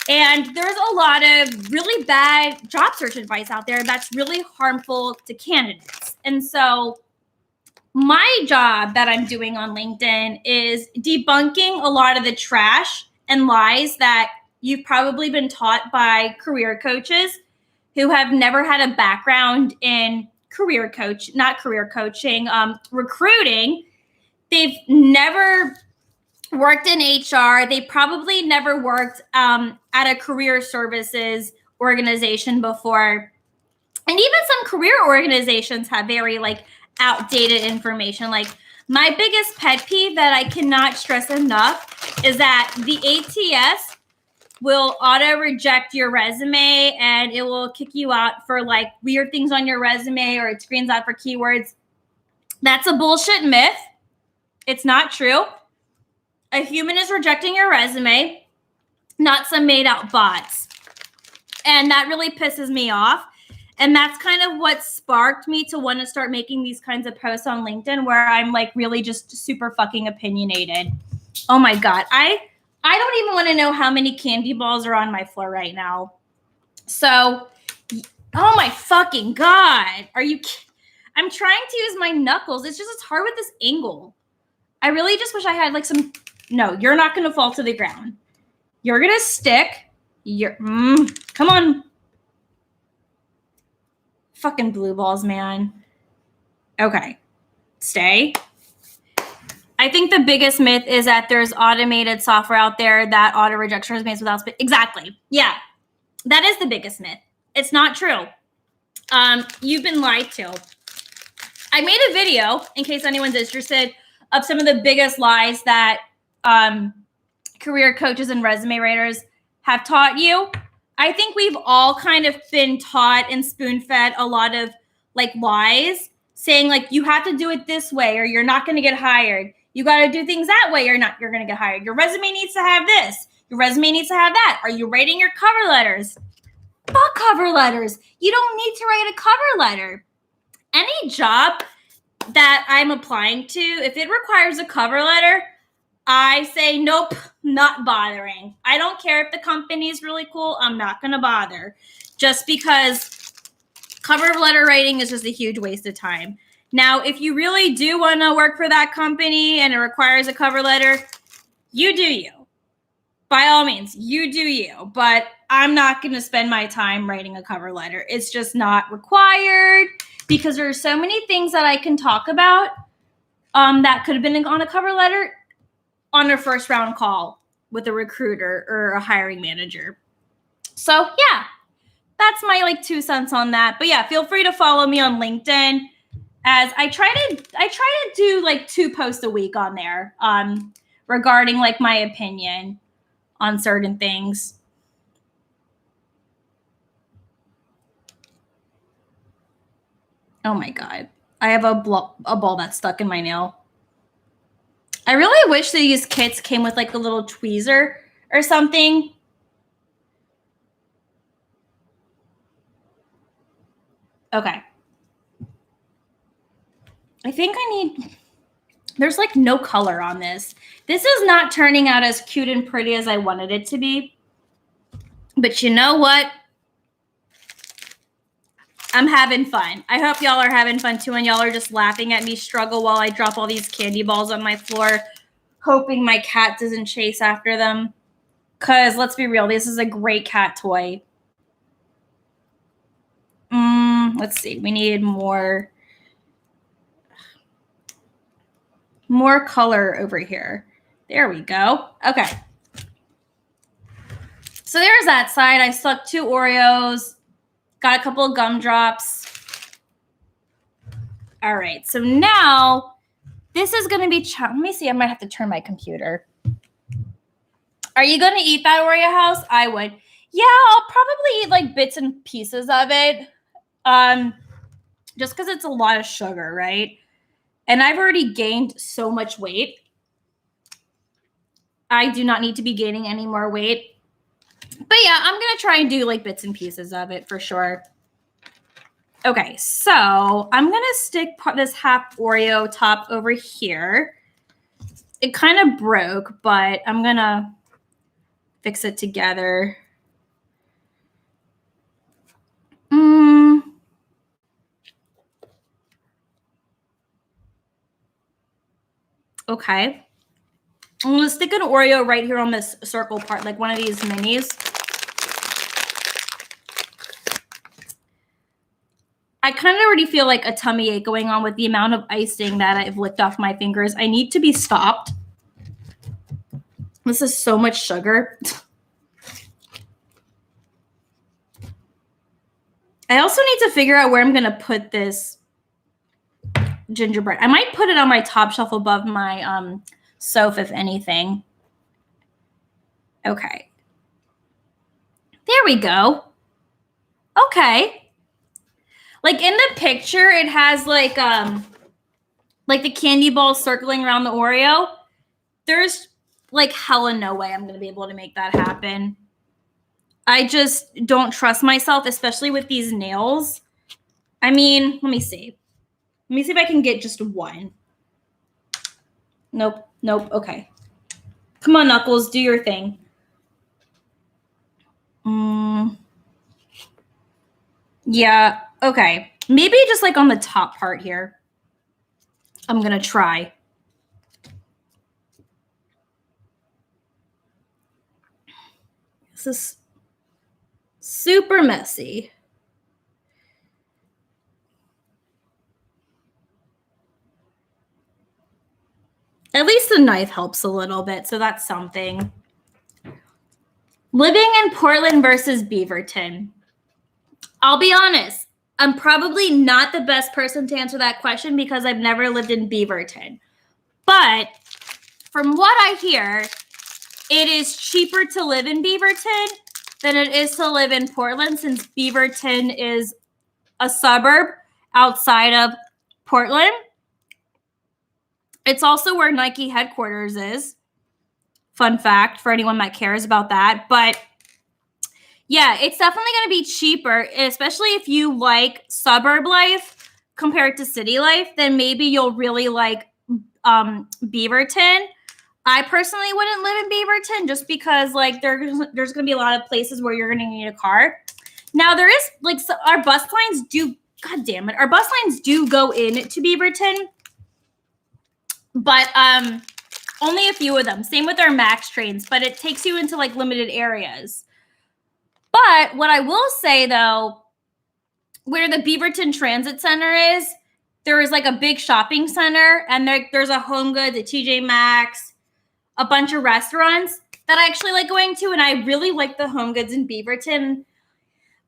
And there's a lot of really bad job search advice out there that's really harmful to candidates. And so my job that I'm doing on LinkedIn is debunking a lot of the trash and lies that you've probably been taught by career coaches who have never had a background in recruiting. They've never worked in HR. They probably never worked at a career services organization before. And even some career organizations have very like outdated information. Like, my biggest pet peeve that I cannot stress enough is that the ATS will auto reject your resume and it will kick you out for like weird things on your resume, or it screens out for keywords. That's a bullshit myth. It's not true. A human is rejecting your resume, not some made out bots. And that really pisses me off. And that's kind of what sparked me to want to start making these kinds of posts on LinkedIn where I'm like really just super fucking opinionated. Oh my God. I don't even want to know how many candy balls are on my floor right now. So, oh my fucking God. I'm trying to use my knuckles. It's hard with this angle. I really just wish I had like some, no, you're not going to fall to the ground. You're going to stick. Come on. Fucking blue balls, man. Okay. Stay. I think the biggest myth is that there's automated software out there that auto rejects resumes without exactly. Yeah. That is the biggest myth. It's not true. You've been lied to. I made a video, in case anyone's interested, of some of the biggest lies that career coaches and resume writers have taught you. I think we've all kind of been taught and spoon-fed a lot of like lies, saying like, you have to do it this way or you're not going to get hired. You got to do things that way or you're going to get hired. Your resume needs to have this. Your resume needs to have that. Are you writing your cover letters? Fuck cover letters. You don't need to write a cover letter. Any job that I'm applying to, if it requires a cover letter, I say, nope, not bothering. I don't care if the company is really cool. I'm not going to bother. Just because cover letter writing is just a huge waste of time. Now, if you really do want to work for that company and it requires a cover letter, you do you. By all means, you do you. But I'm not going to spend my time writing a cover letter. It's just not required because there are so many things that I can talk about that could have been on a cover letter on a first round call with a recruiter or a hiring manager. So yeah, that's my 2 cents on that. But yeah, feel free to follow me on LinkedIn as I try to do 2 posts a week on there regarding my opinion on certain things. Oh my God. I have a ball that's stuck in my nail. I really wish these kits came with a little tweezer or something. Okay. I think I need, there's no color on this. This is not turning out as cute and pretty as I wanted it to be. But you know what? I'm having fun. I hope y'all are having fun too, and y'all are just laughing at me struggle while I drop all these candy balls on my floor, hoping my cat doesn't chase after them. Because let's be real, this is a great cat toy. Let's see. We need more color over here. There we go. Okay. So there's that side. I stuck 2 Oreos. Got a couple of gumdrops. All right. So now this is going to be, let me see. I might have to turn my computer. Are you going to eat that Oreo house? I would. Yeah, I'll probably eat bits and pieces of it. Just because it's a lot of sugar, right? And I've already gained so much weight. I do not need to be gaining any more weight. But yeah, I'm going to try and do bits and pieces of it for sure. Okay, so I'm going to stick this half Oreo top over here. It kind of broke, but I'm going to fix it together. Okay. I'm going to stick an Oreo right here on this circle part, like one of these minis. I kind of already feel a tummy ache going on with the amount of icing that I've licked off my fingers. I need to be stopped. This is so much sugar. I also need to figure out where I'm going to put this gingerbread. I might put it on my top shelf above my sofa, if anything. Okay. There we go. Okay. In the picture, it has the candy balls circling around the Oreo. There's hella no way I'm going to be able to make that happen. I just don't trust myself, especially with these nails. I mean, let me see. Let me see if I can get just one. Nope. Okay. Come on, Knuckles, do your thing. Yeah, okay. Maybe just on the top part here. I'm going to try. This is super messy. At least the knife helps a little bit, so that's something. Living in Portland versus Beaverton. I'll be honest, I'm probably not the best person to answer that question because I've never lived in Beaverton. But from what I hear, it is cheaper to live in Beaverton than it is to live in Portland, since Beaverton is a suburb outside of Portland. It's also where Nike headquarters is. Fun fact for anyone that cares about that. But yeah, it's definitely going to be cheaper, especially if you like suburb life compared to city life. Then maybe you'll really like Beaverton. I personally wouldn't live in Beaverton just because like there's going to be a lot of places where you're going to need a car. Now there is like our bus lines do, God damn it, our bus lines do go into Beaverton, but only a few of them. Same with our Max trains, but it takes you into like limited areas. But what I will say though, where the Beaverton Transit Center is, there is like a big shopping center, and there's a Home Goods, a TJ Maxx, a bunch of restaurants that I actually like going to, and I really like the Home Goods in Beaverton,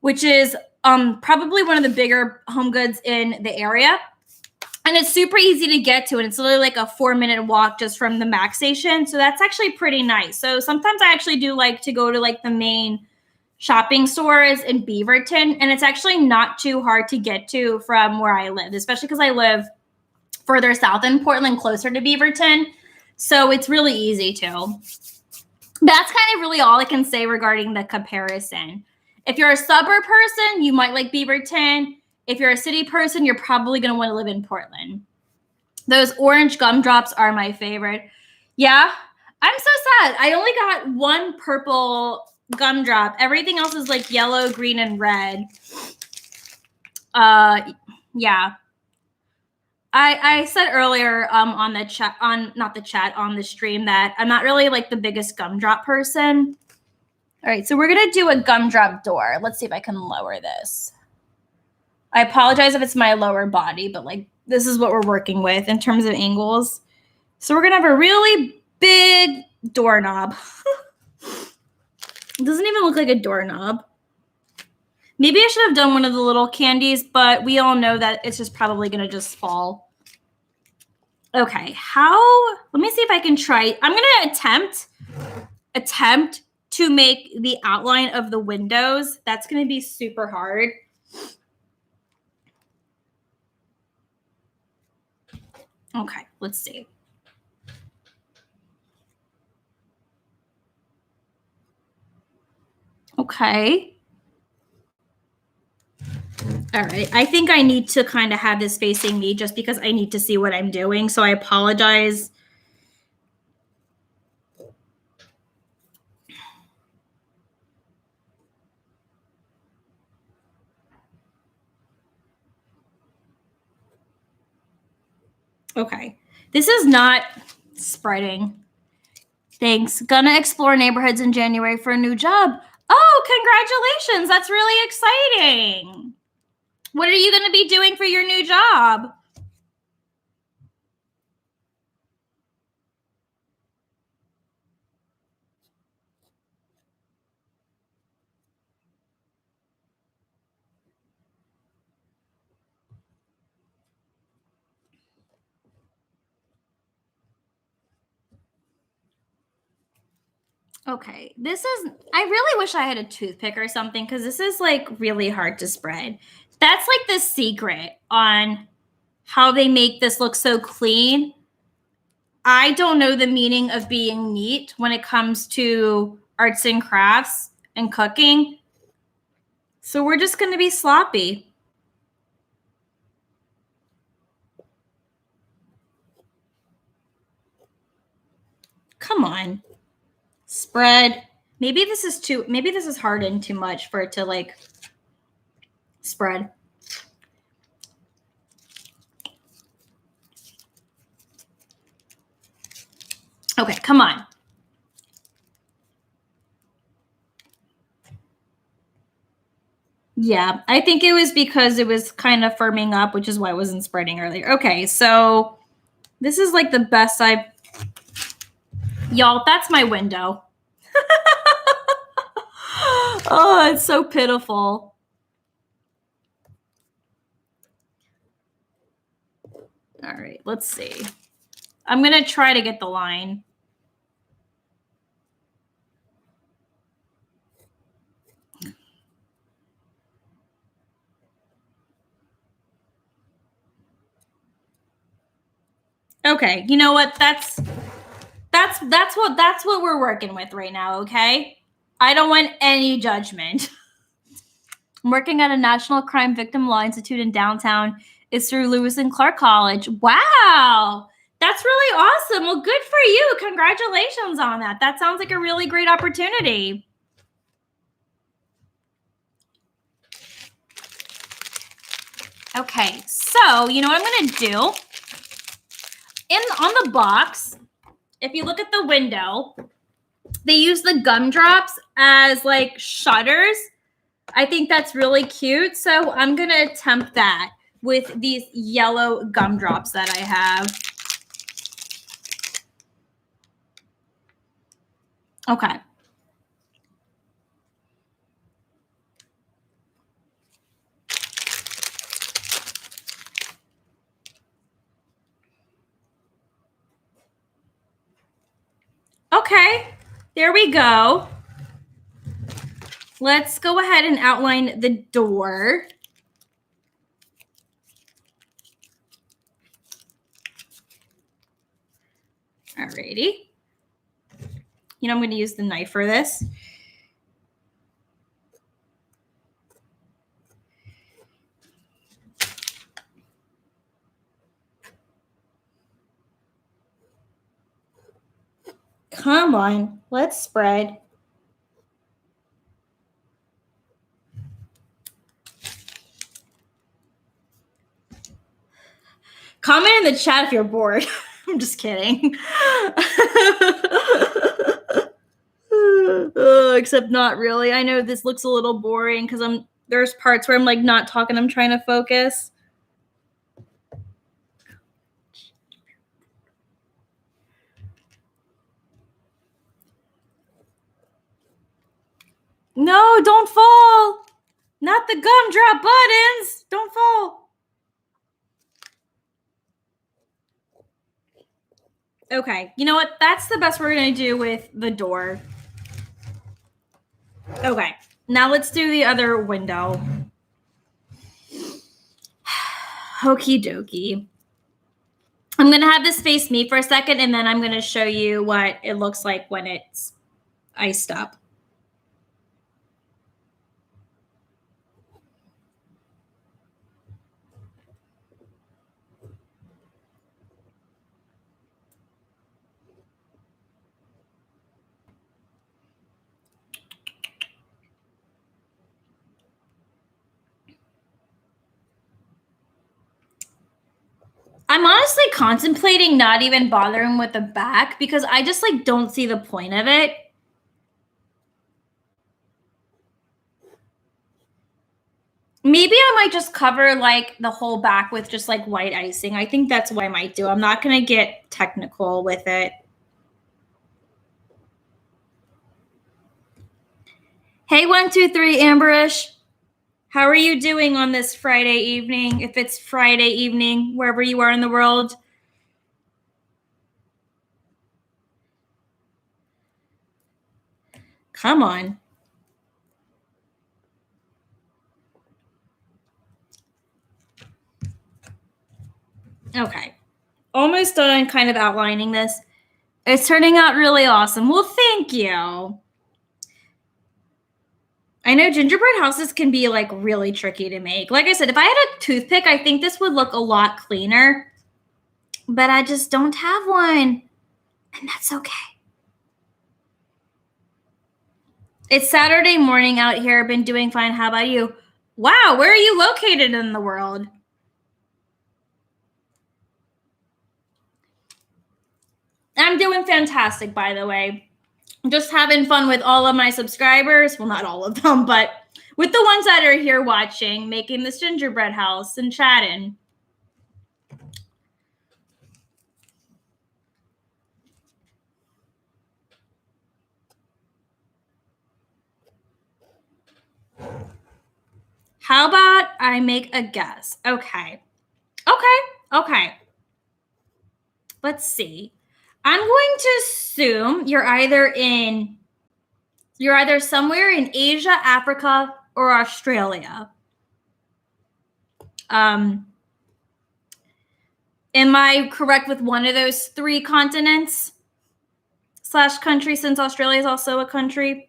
which is probably one of the bigger Home Goods in the area. And it's super easy to get to, and it's literally like a 4-minute walk just from the Max station. So that's actually pretty nice. So sometimes I actually do like to go to like the main shopping stores in Beaverton, and it's actually not too hard to get to from where I live, especially because I live further south in Portland, closer to Beaverton. So it's really easy too. That's kind of really all I can say regarding the comparison. If you're a suburb person, you might like Beaverton. If you're a city person, you're probably going to want to live in Portland. Those orange gumdrops are my favorite. Yeah, I'm so sad. I only got one purple gumdrop. Everything else is like yellow, green, and red. Yeah. I said earlier on the chat, on the stream, that I'm not really like the biggest gumdrop person. All right, so we're gonna do a gumdrop door. Let's see if I can lower this. I apologize if it's my lower body, but like this is what we're working with in terms of angles. So we're gonna have a really big doorknob. It doesn't even look like a doorknob. Maybe I should have done one of the little candies, but we all know that it's just probably gonna just fall. Okay, let me see if I can try. I'm gonna attempt to make the outline of the windows. That's gonna be super hard. Okay, let's see. Okay. All right. I think I need to kind of have this facing me just because I need to see what I'm doing. So I apologize. Okay. This is not spreading. Thanks. Gonna explore neighborhoods in January for a new job. Oh, congratulations. That's really exciting. What are you going to be doing for your new job? Okay, I really wish I had a toothpick or something because this is like really hard to spread. That's like the secret on how they make this look so clean. I don't know the meaning of being neat when it comes to arts and crafts and cooking. So we're just going to be sloppy. Come on. Spread. Maybe this is hardened too much for it to like spread. Okay, come on. Yeah, I think it was because it was kind of firming up, which is why it wasn't spreading earlier. Okay, so this is like the best Y'all, that's my window. Oh, it's so pitiful. All right, let's see. I'm going to try to get the line. Okay, you know what? That's what we're working with right now, okay? I don't want any judgment. I'm working at a National Crime Victim Law Institute in downtown. It's through Lewis and Clark College. Wow. That's really awesome. Well, good for you. Congratulations on that. That sounds like a really great opportunity. Okay, so you know what I'm going to do? On the box, if you look at the window, they use the gumdrops as like shutters. I think that's really cute. So I'm going to attempt that with these yellow gumdrops that I have. Okay. Okay, there we go. Let's go ahead and outline the door. Alrighty. You know, I'm going to use the knife for this. Come on, let's spread. Comment in the chat if you're bored. I'm just kidding. Except not really. I know this looks a little boring because there's parts where I'm like not talking. I'm trying to focus. No, don't fall. Not the gumdrop buttons. Don't fall. Okay, you know what? That's the best we're going to do with the door. Okay, now let's do the other window. Okie dokie. I'm going to have this face me for a second, and then I'm going to show you what it looks like when it's iced up. I'm honestly contemplating not even bothering with the back because I just like don't see the point of it. Maybe I might just cover like the whole back with just like white icing. I think that's what I might do. I'm not going to get technical with it. Hey, 123 Amberish. How are you doing on this Friday evening? If it's Friday evening, wherever you are in the world. Come on. Okay. Almost done kind of outlining this. It's turning out really awesome. Well, thank you. I know gingerbread houses can be like really tricky to make. Like I said, if I had a toothpick, I think this would look a lot cleaner. But I just don't have one. And that's okay. It's Saturday morning out here. Been doing fine. How about you? Wow, where are you located in the world? I'm doing fantastic, by the way. Just having fun with all of my subscribers. Well, not all of them, but with the ones that are here watching, making this gingerbread house and chatting. How about I make a guess? Okay. Let's see. I'm going to assume you're either somewhere in Asia, Africa, or Australia. Am I correct with one of those three continents / country, since Australia is also a country?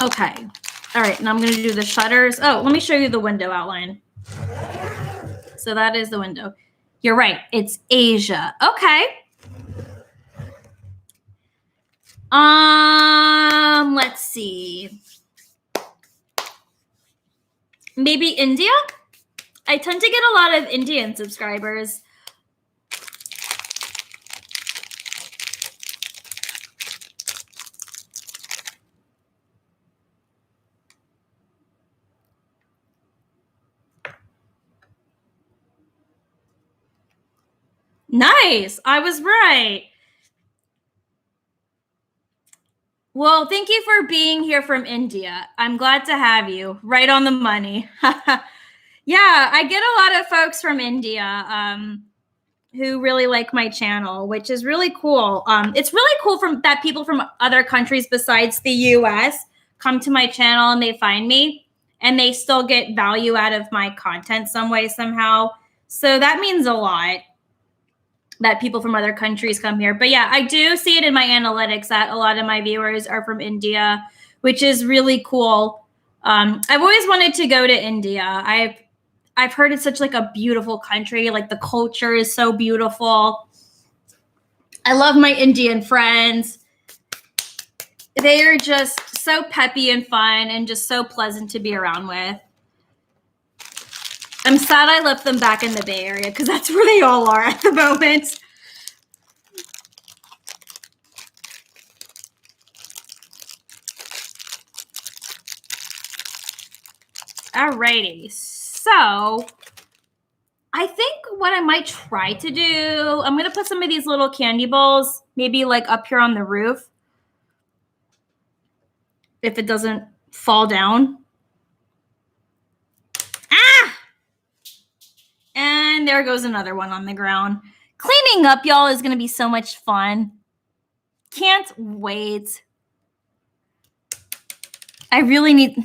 Okay. All right. Now I'm going to do the shutters. Oh, let me show you the window outline. So that is the window. You're right. It's Asia. Okay. Let's see. Maybe India? I tend to get a lot of Indian subscribers. Nice. I was right. Well, thank you for being here from India. I'm glad to have you. Right on the money. Yeah, I get a lot of folks from India who really like my channel, which is really cool. It's really cool that people from other countries besides the US come to my channel and they find me and they still get value out of my content some way, somehow. So that means a lot that people from other countries come here. But yeah, I do see it in my analytics that a lot of my viewers are from India, which is really cool. I've always wanted to go to India. I've heard it's such like a beautiful country. Like the culture is so beautiful. I love my Indian friends. They are just so peppy and fun and just so pleasant to be around with. I'm sad I left them back in the Bay Area because that's where they all are at the moment. Alrighty, so I think what I might try to do, I'm gonna put some of these little candy balls, maybe like up here on the roof, if it doesn't fall down. Ah! And there goes another one on the ground. Cleaning up, y'all, is gonna be so much fun. Can't wait. I really need,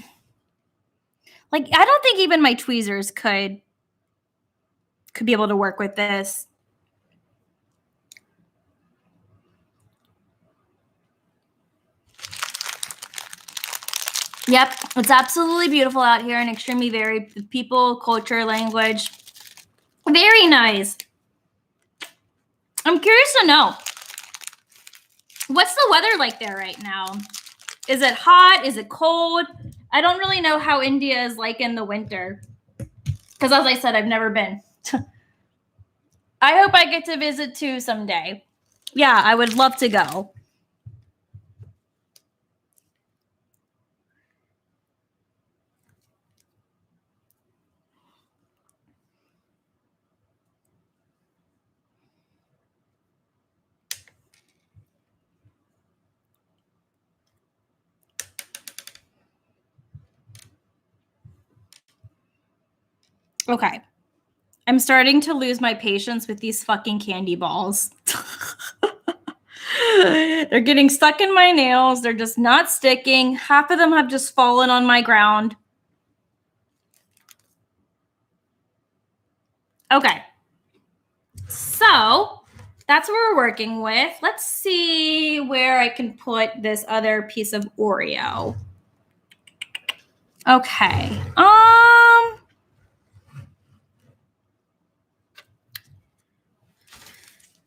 like, I don't think even my tweezers could be able to work with this. Yep, it's absolutely beautiful out here and extremely varied. People, culture, language. Very nice. I'm curious to know, what's the weather like there right now? Is it hot? Is it cold? I don't really know how India is like in the winter. Because as I said, I've never been. I hope I get to visit too someday. Yeah, I would love to go. Okay. I'm starting to lose my patience with these fucking candy balls. They're getting stuck in my nails. They're just not sticking. Half of them have just fallen on my ground. Okay. So that's what we're working with. Let's see where I can put this other piece of Oreo. Okay.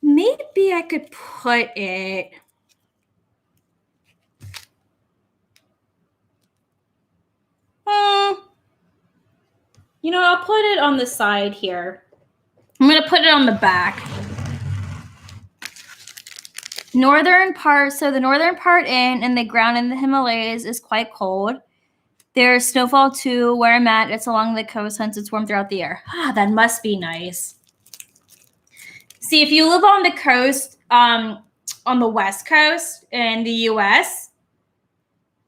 Maybe I could put it. You know, I'll put it on the side here. I'm going to put it on the back. Northern part, so the northern part and the ground in the Himalayas is quite cold. There's snowfall too. Where I'm at, it's along the coast, hence it's warm throughout the year. Ah, that must be nice. See, if you live on the coast, on the West Coast in the US,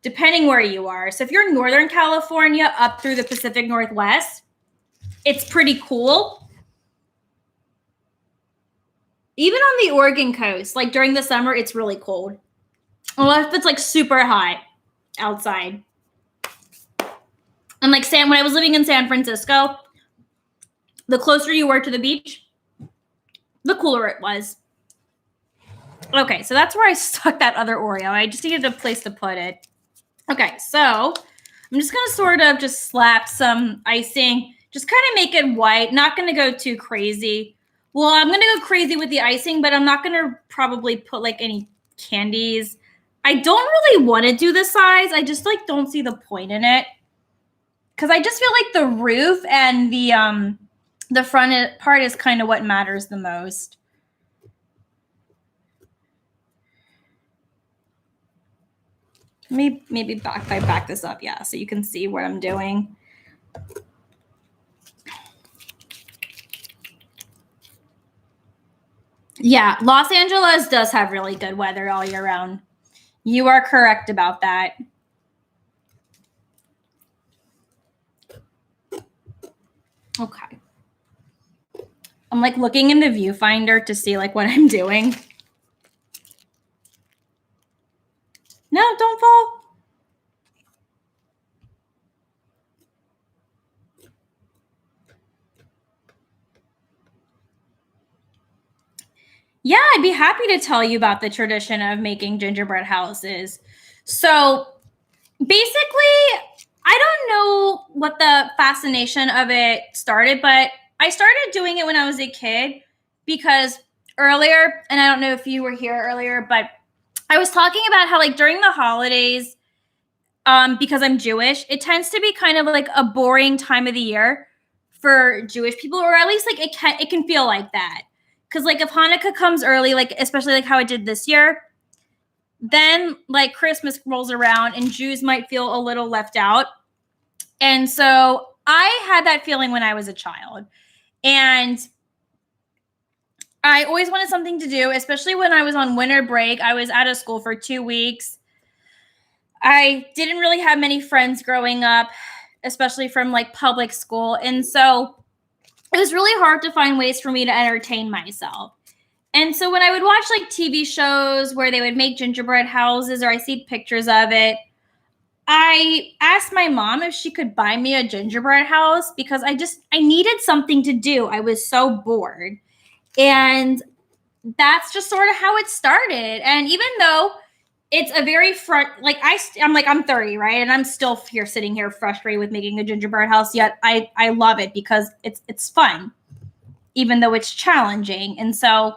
depending where you are. So if you're in Northern California up through the Pacific Northwest, it's pretty cool. Even on the Oregon coast, like during the summer, it's really cold. Unless if it's like super hot outside. And like when I was living in San Francisco, the closer you were to the beach, the cooler it was. Okay, so that's where I stuck that other Oreo. I just needed a place to put it. Okay, so I'm just going to sort of just slap some icing, just kind of make it white, not going to go too crazy. Well, I'm going to go crazy with the icing, but I'm not going to probably put like any candies. I don't really want to do the sides. I just like don't see the point in it. Because I just feel like the roof and the front part is kind of what matters the most. Maybe if I back this up, yeah, so you can see what I'm doing. Yeah, Los Angeles does have really good weather all year round. You are correct about that. Okay. I'm like looking in the viewfinder to see like what I'm doing. No, don't fall. Yeah, I'd be happy to tell you about the tradition of making gingerbread houses. So basically, I don't know what the fascination of it started, but I started doing it when I was a kid because earlier, and I don't know if you were here earlier, but I was talking about how like during the holidays, because I'm Jewish, it tends to be kind of like a boring time of the year for Jewish people, or at least like it can feel like that. Because like if Hanukkah comes early, like especially like how it did this year, then like Christmas rolls around and Jews might feel a little left out. And so I had that feeling when I was a child. And I always wanted something to do, especially when I was on winter break. I was out of school for 2 weeks. I didn't really have many friends growing up, especially from like public school. And so it was really hard to find ways for me to entertain myself. And so when I would watch like TV shows where they would make gingerbread houses or I see pictures of it, I asked my mom if she could buy me a gingerbread house because I needed something to do. I was so bored. And that's just sort of how it started. And even though it's a very like I'm 30, right? And I'm still here sitting here frustrated with making a gingerbread house, yet I love it because it's fun, even though it's challenging. And so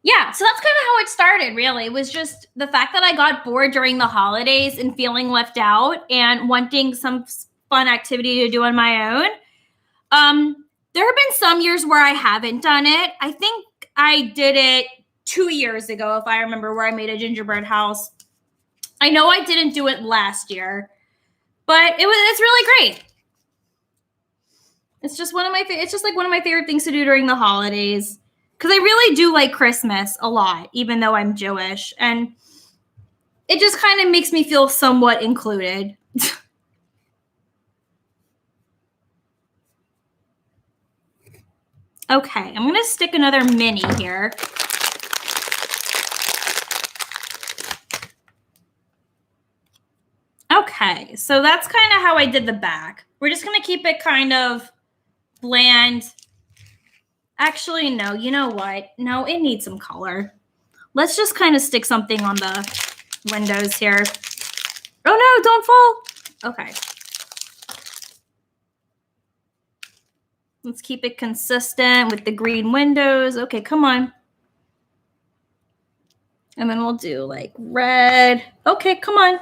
yeah, so that's kind of how it started, really. It was just the fact that I got bored during the holidays and feeling left out and wanting some fun activity to do on my own. There have been some years where I haven't done it. I think I did it 2 years ago, if I remember, where I made a gingerbread house. I know I didn't do it last year, but it's really great. It's just it's just like one of my favorite things to do during the holidays. Because I really do like Christmas a lot, even though I'm Jewish. And it just kind of makes me feel somewhat included. Okay, I'm going to stick another mini here. Okay, so that's kind of how I did the back. We're just going to keep it kind of bland. Actually, no, you know what? No, it needs some color. Let's just kind of stick something on the windows here. Oh no, don't fall. Okay. Let's keep it consistent with the green windows. Okay, come on. And then we'll do like red. Okay, come on.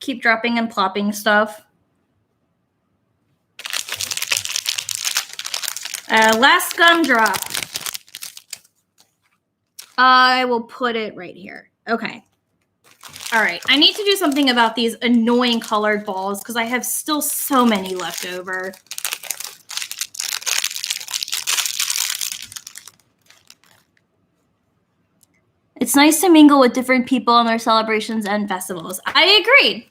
Keep dropping and plopping stuff. Last gumdrop. I will put it right here. Okay. All right. I need to do something about these annoying colored balls because I have still so many left over. It's nice to mingle with different people on their celebrations and festivals. I agree.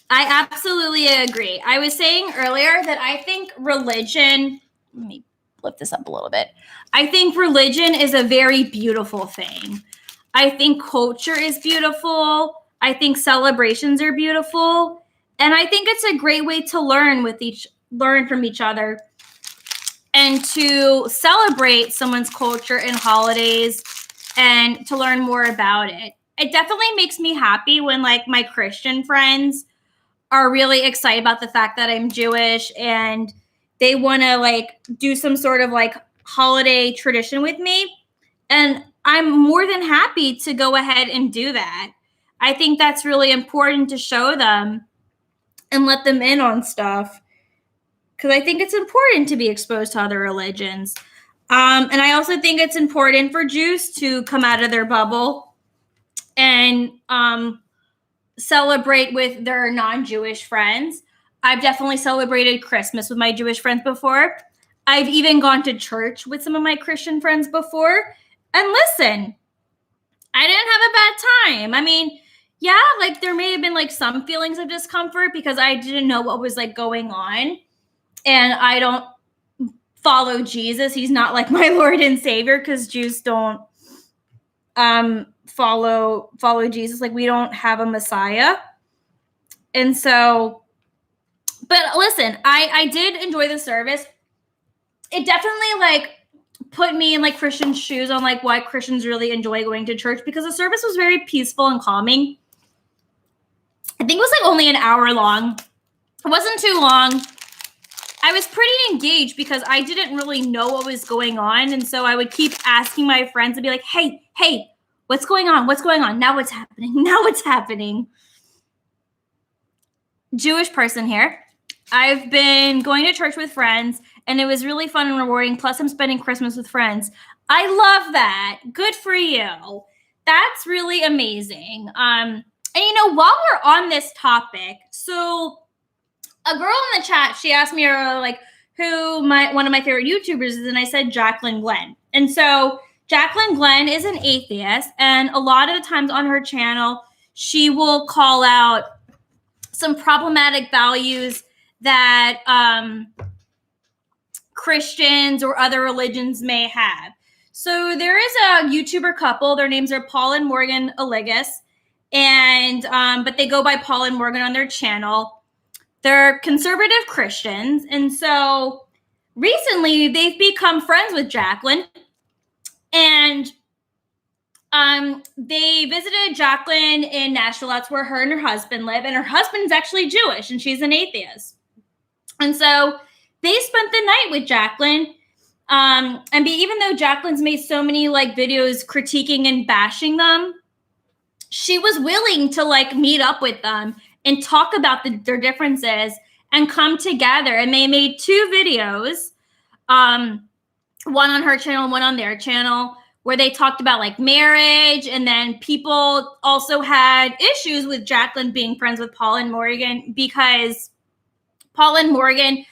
I absolutely agree. I was saying earlier that I think religion, let me lift this up a little bit. I think religion is a very beautiful thing. I think culture is beautiful. I think celebrations are beautiful. And I think it's a great way to learn from each other and to celebrate someone's culture and holidays and to learn more about it. it definitely makes me happy when like my Christian friends are really excited about the fact that I'm Jewish and they want to like do some sort of like holiday tradition with me. And I'm more than happy to go ahead and do that. I think that's really important to show them and let them in on stuff because I think it's important to be exposed to other religions. And I also think it's important for Jews to come out of their bubble and celebrate with their non-Jewish friends. I've definitely celebrated Christmas with my Jewish friends before. I've even gone to church with some of my Christian friends before. And listen, I didn't have a bad time. I mean, yeah, like there may have been like some feelings of discomfort because I didn't know what was like going on. And I don't follow Jesus. He's not like my Lord and Savior because Jews don't follow Jesus. Like we don't have a Messiah. And so, but listen, I did enjoy the service. It definitely like put me in like Christian shoes on like why Christians really enjoy going to church because the service was very peaceful and calming. I think it was like only an hour long. It wasn't too long. I was pretty engaged because I didn't really know what was going on. And so I would keep asking my friends and be like, hey, what's going on? What's going on? Now what's happening? Now what's happening? Jewish person here. I've been going to church with friends and it was really fun and rewarding. Plus I'm spending Christmas with friends. I love that. Good for you. That's really amazing. And you know, while we're on this topic, so a girl in the chat, she asked me like who one of my favorite YouTubers is, and I said Jacqueline Glenn. And so Jacqueline Glenn is an atheist, and a lot of the times on her channel, she will call out some problematic values that Christians or other religions may have. So there is a YouTuber couple. Their names are Paul and Morgan Aligas, and but they go by Paul and Morgan on their channel. They're conservative Christians, and so recently they've become friends with Jacqueline, and they visited Jacqueline in Nashville. That's where her and her husband live, and her husband's actually Jewish, and she's an atheist. And so they spent the night with Jacqueline, even though Jacqueline's made so many like videos critiquing and bashing them, she was willing to like meet up with them and talk about their differences and come together. And they made 2 videos, one on her channel, one on their channel, where they talked about like marriage. And then people also had issues with Jacqueline being friends with Paul and Morgan because Paul and Morgan,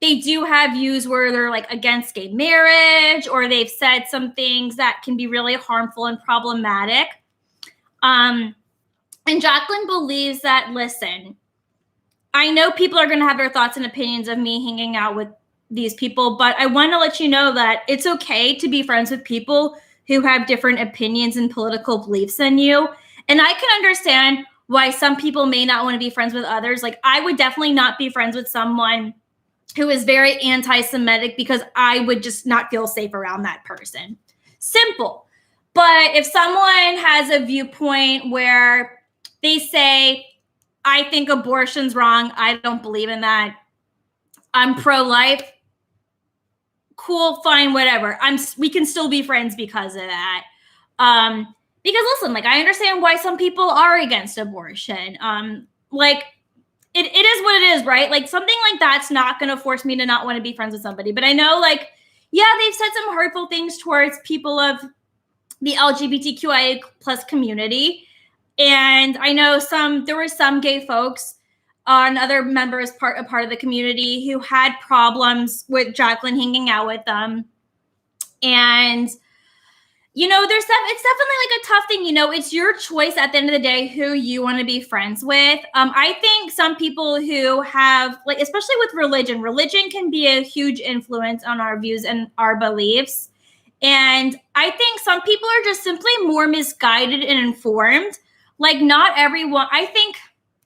they do have views where they're like against gay marriage, or they've said some things that can be really harmful and problematic. And Jacqueline believes that, listen, I know people are going to have their thoughts and opinions of me hanging out with these people, but I want to let you know that it's okay to be friends with people who have different opinions and political beliefs than you. And I can understand why some people may not want to be friends with others. Like I would definitely not be friends with someone who is very anti-Semitic because I would just not feel safe around that person. Simple. But if someone has a viewpoint where they say, I think abortion's wrong, I don't believe in that, I'm pro-life, cool, fine, whatever. We can still be friends because of that. Because listen, like I understand why some people are against abortion. Like it is what it is, right? Like something like that's not going to force me to not want to be friends with somebody. But I know, like, yeah, they've said some hurtful things towards people of the LGBTQIA plus community. And I know there were some gay folks and other members, part of the community, who had problems with Jacqueline hanging out with them. And, you know, it's definitely like a tough thing. You know, it's your choice at the end of the day who you want to be friends with. I think some people who have, like, especially with religion can be a huge influence on our views and our beliefs. And I think some people are just simply more misguided and informed. Like, not everyone, I think,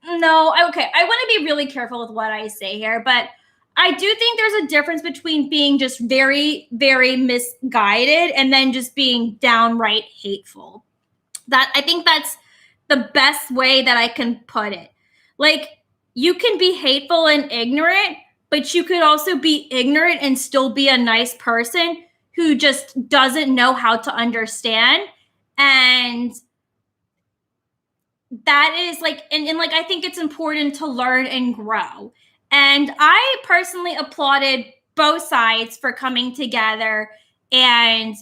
no, okay, I want to be really careful with what I say here, but I do think there's a difference between being just very, very misguided and then just being downright hateful. I think that's the best way that I can put it. Like, you can be hateful and ignorant, but you could also be ignorant and still be a nice person who just doesn't know how to understand. And that is like, and like, I think it's important to learn and grow. And I personally applauded both sides for coming together and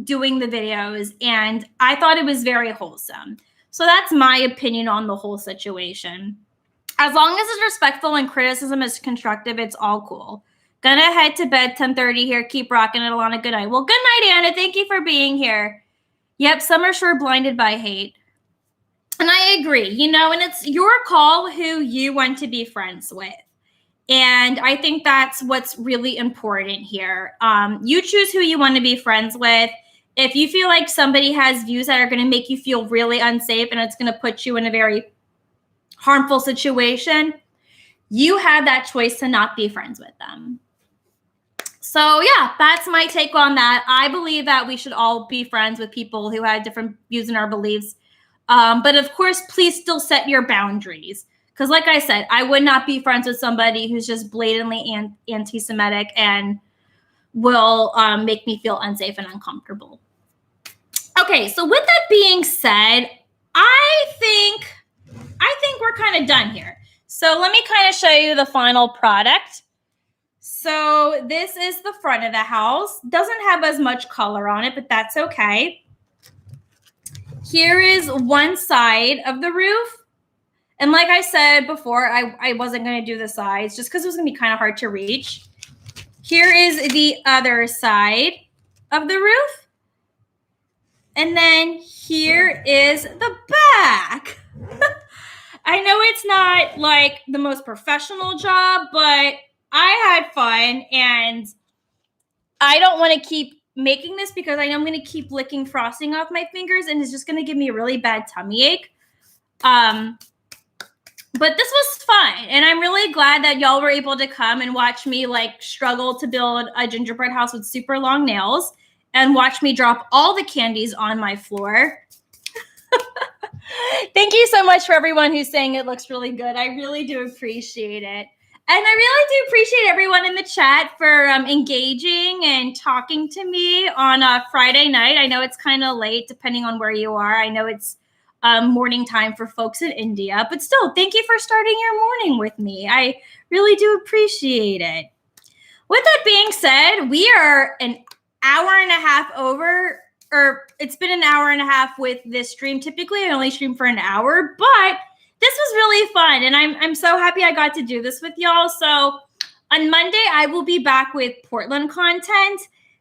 doing the videos, and I thought it was very wholesome. So that's my opinion on the whole situation. As long as it's respectful and criticism is constructive, it's all cool. Gonna head to bed, 10:30 here. Keep rocking it, Ilana. Good night. Well, good night, Anna. Thank you for being here. Yep, some are sure blinded by hate. And I agree, and it's your call who you want to be friends with. And I think that's what's really important here. You choose who you want to be friends with. If you feel like somebody has views that are going to make you feel really unsafe and it's going to put you in a very harmful situation, you have that choice to not be friends with them. So yeah, that's my take on that. I believe that we should all be friends with people who have different views in our beliefs. But of course, please still set your boundaries. Because like I said, I would not be friends with somebody who's just blatantly anti-Semitic and will make me feel unsafe and uncomfortable. Okay, so with that being said, I think we're kind of done here. So let me kind of show you the final product. So this is the front of the house. Doesn't have as much color on it, but that's okay. Here is one side of the roof. And like I said before, I wasn't going to do the sides just because it was going to be kind of hard to reach. Here is the other side of the roof. And then here is the back. I know it's not like the most professional job, but I had fun, and I don't want to keep making this because I know I'm going to keep licking frosting off my fingers, and it's just going to give me a really bad tummy ache. But this was fun, and I'm really glad that y'all were able to come and watch me like struggle to build a gingerbread house with super long nails and watch me drop all the candies on my floor. Thank you so much for everyone who's saying it looks really good. I really do appreciate it. And I really do appreciate everyone in the chat for engaging and talking to me on a Friday night. I know it's kind of late depending on where you are. I know it's morning time for folks in India, but still, thank you for starting your morning with me. I really do appreciate it. With that being said, we are an hour and a half over, or it's been an hour and a half with this stream. Typically, I only stream for an hour, but this was really fun, and I'm so happy I got to do this with y'all. So on Monday, I will be back with Portland content.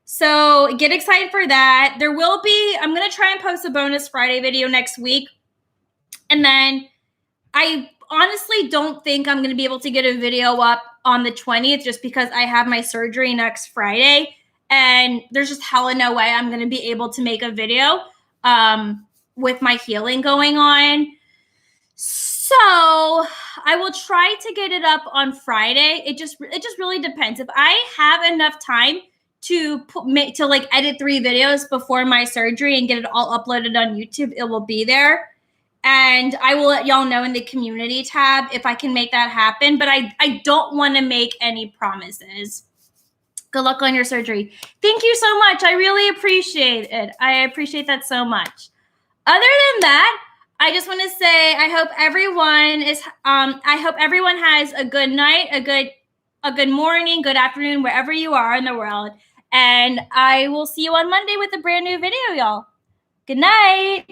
So get excited for that. There will be, I'm going to try and post a bonus Friday video next week. And then I honestly don't think I'm going to be able to get a video up on the 20th just because I have my surgery next Friday. And there's just hella no way I'm going to be able to make a video with my healing going on. So I will try to get it up on Friday. It just really depends. If I have enough time to like edit 3 videos before my surgery and get it all uploaded on YouTube, it will be there. And I will let y'all know in the community tab if I can make that happen. But I don't want to make any promises. Good luck on your surgery. Thank you so much. I really appreciate it. I appreciate that so much. Other than that, I just want to say I hope everyone has a good night, a good morning, good afternoon, wherever you are in the world. And I will see you on Monday with a brand new video, y'all. Good night.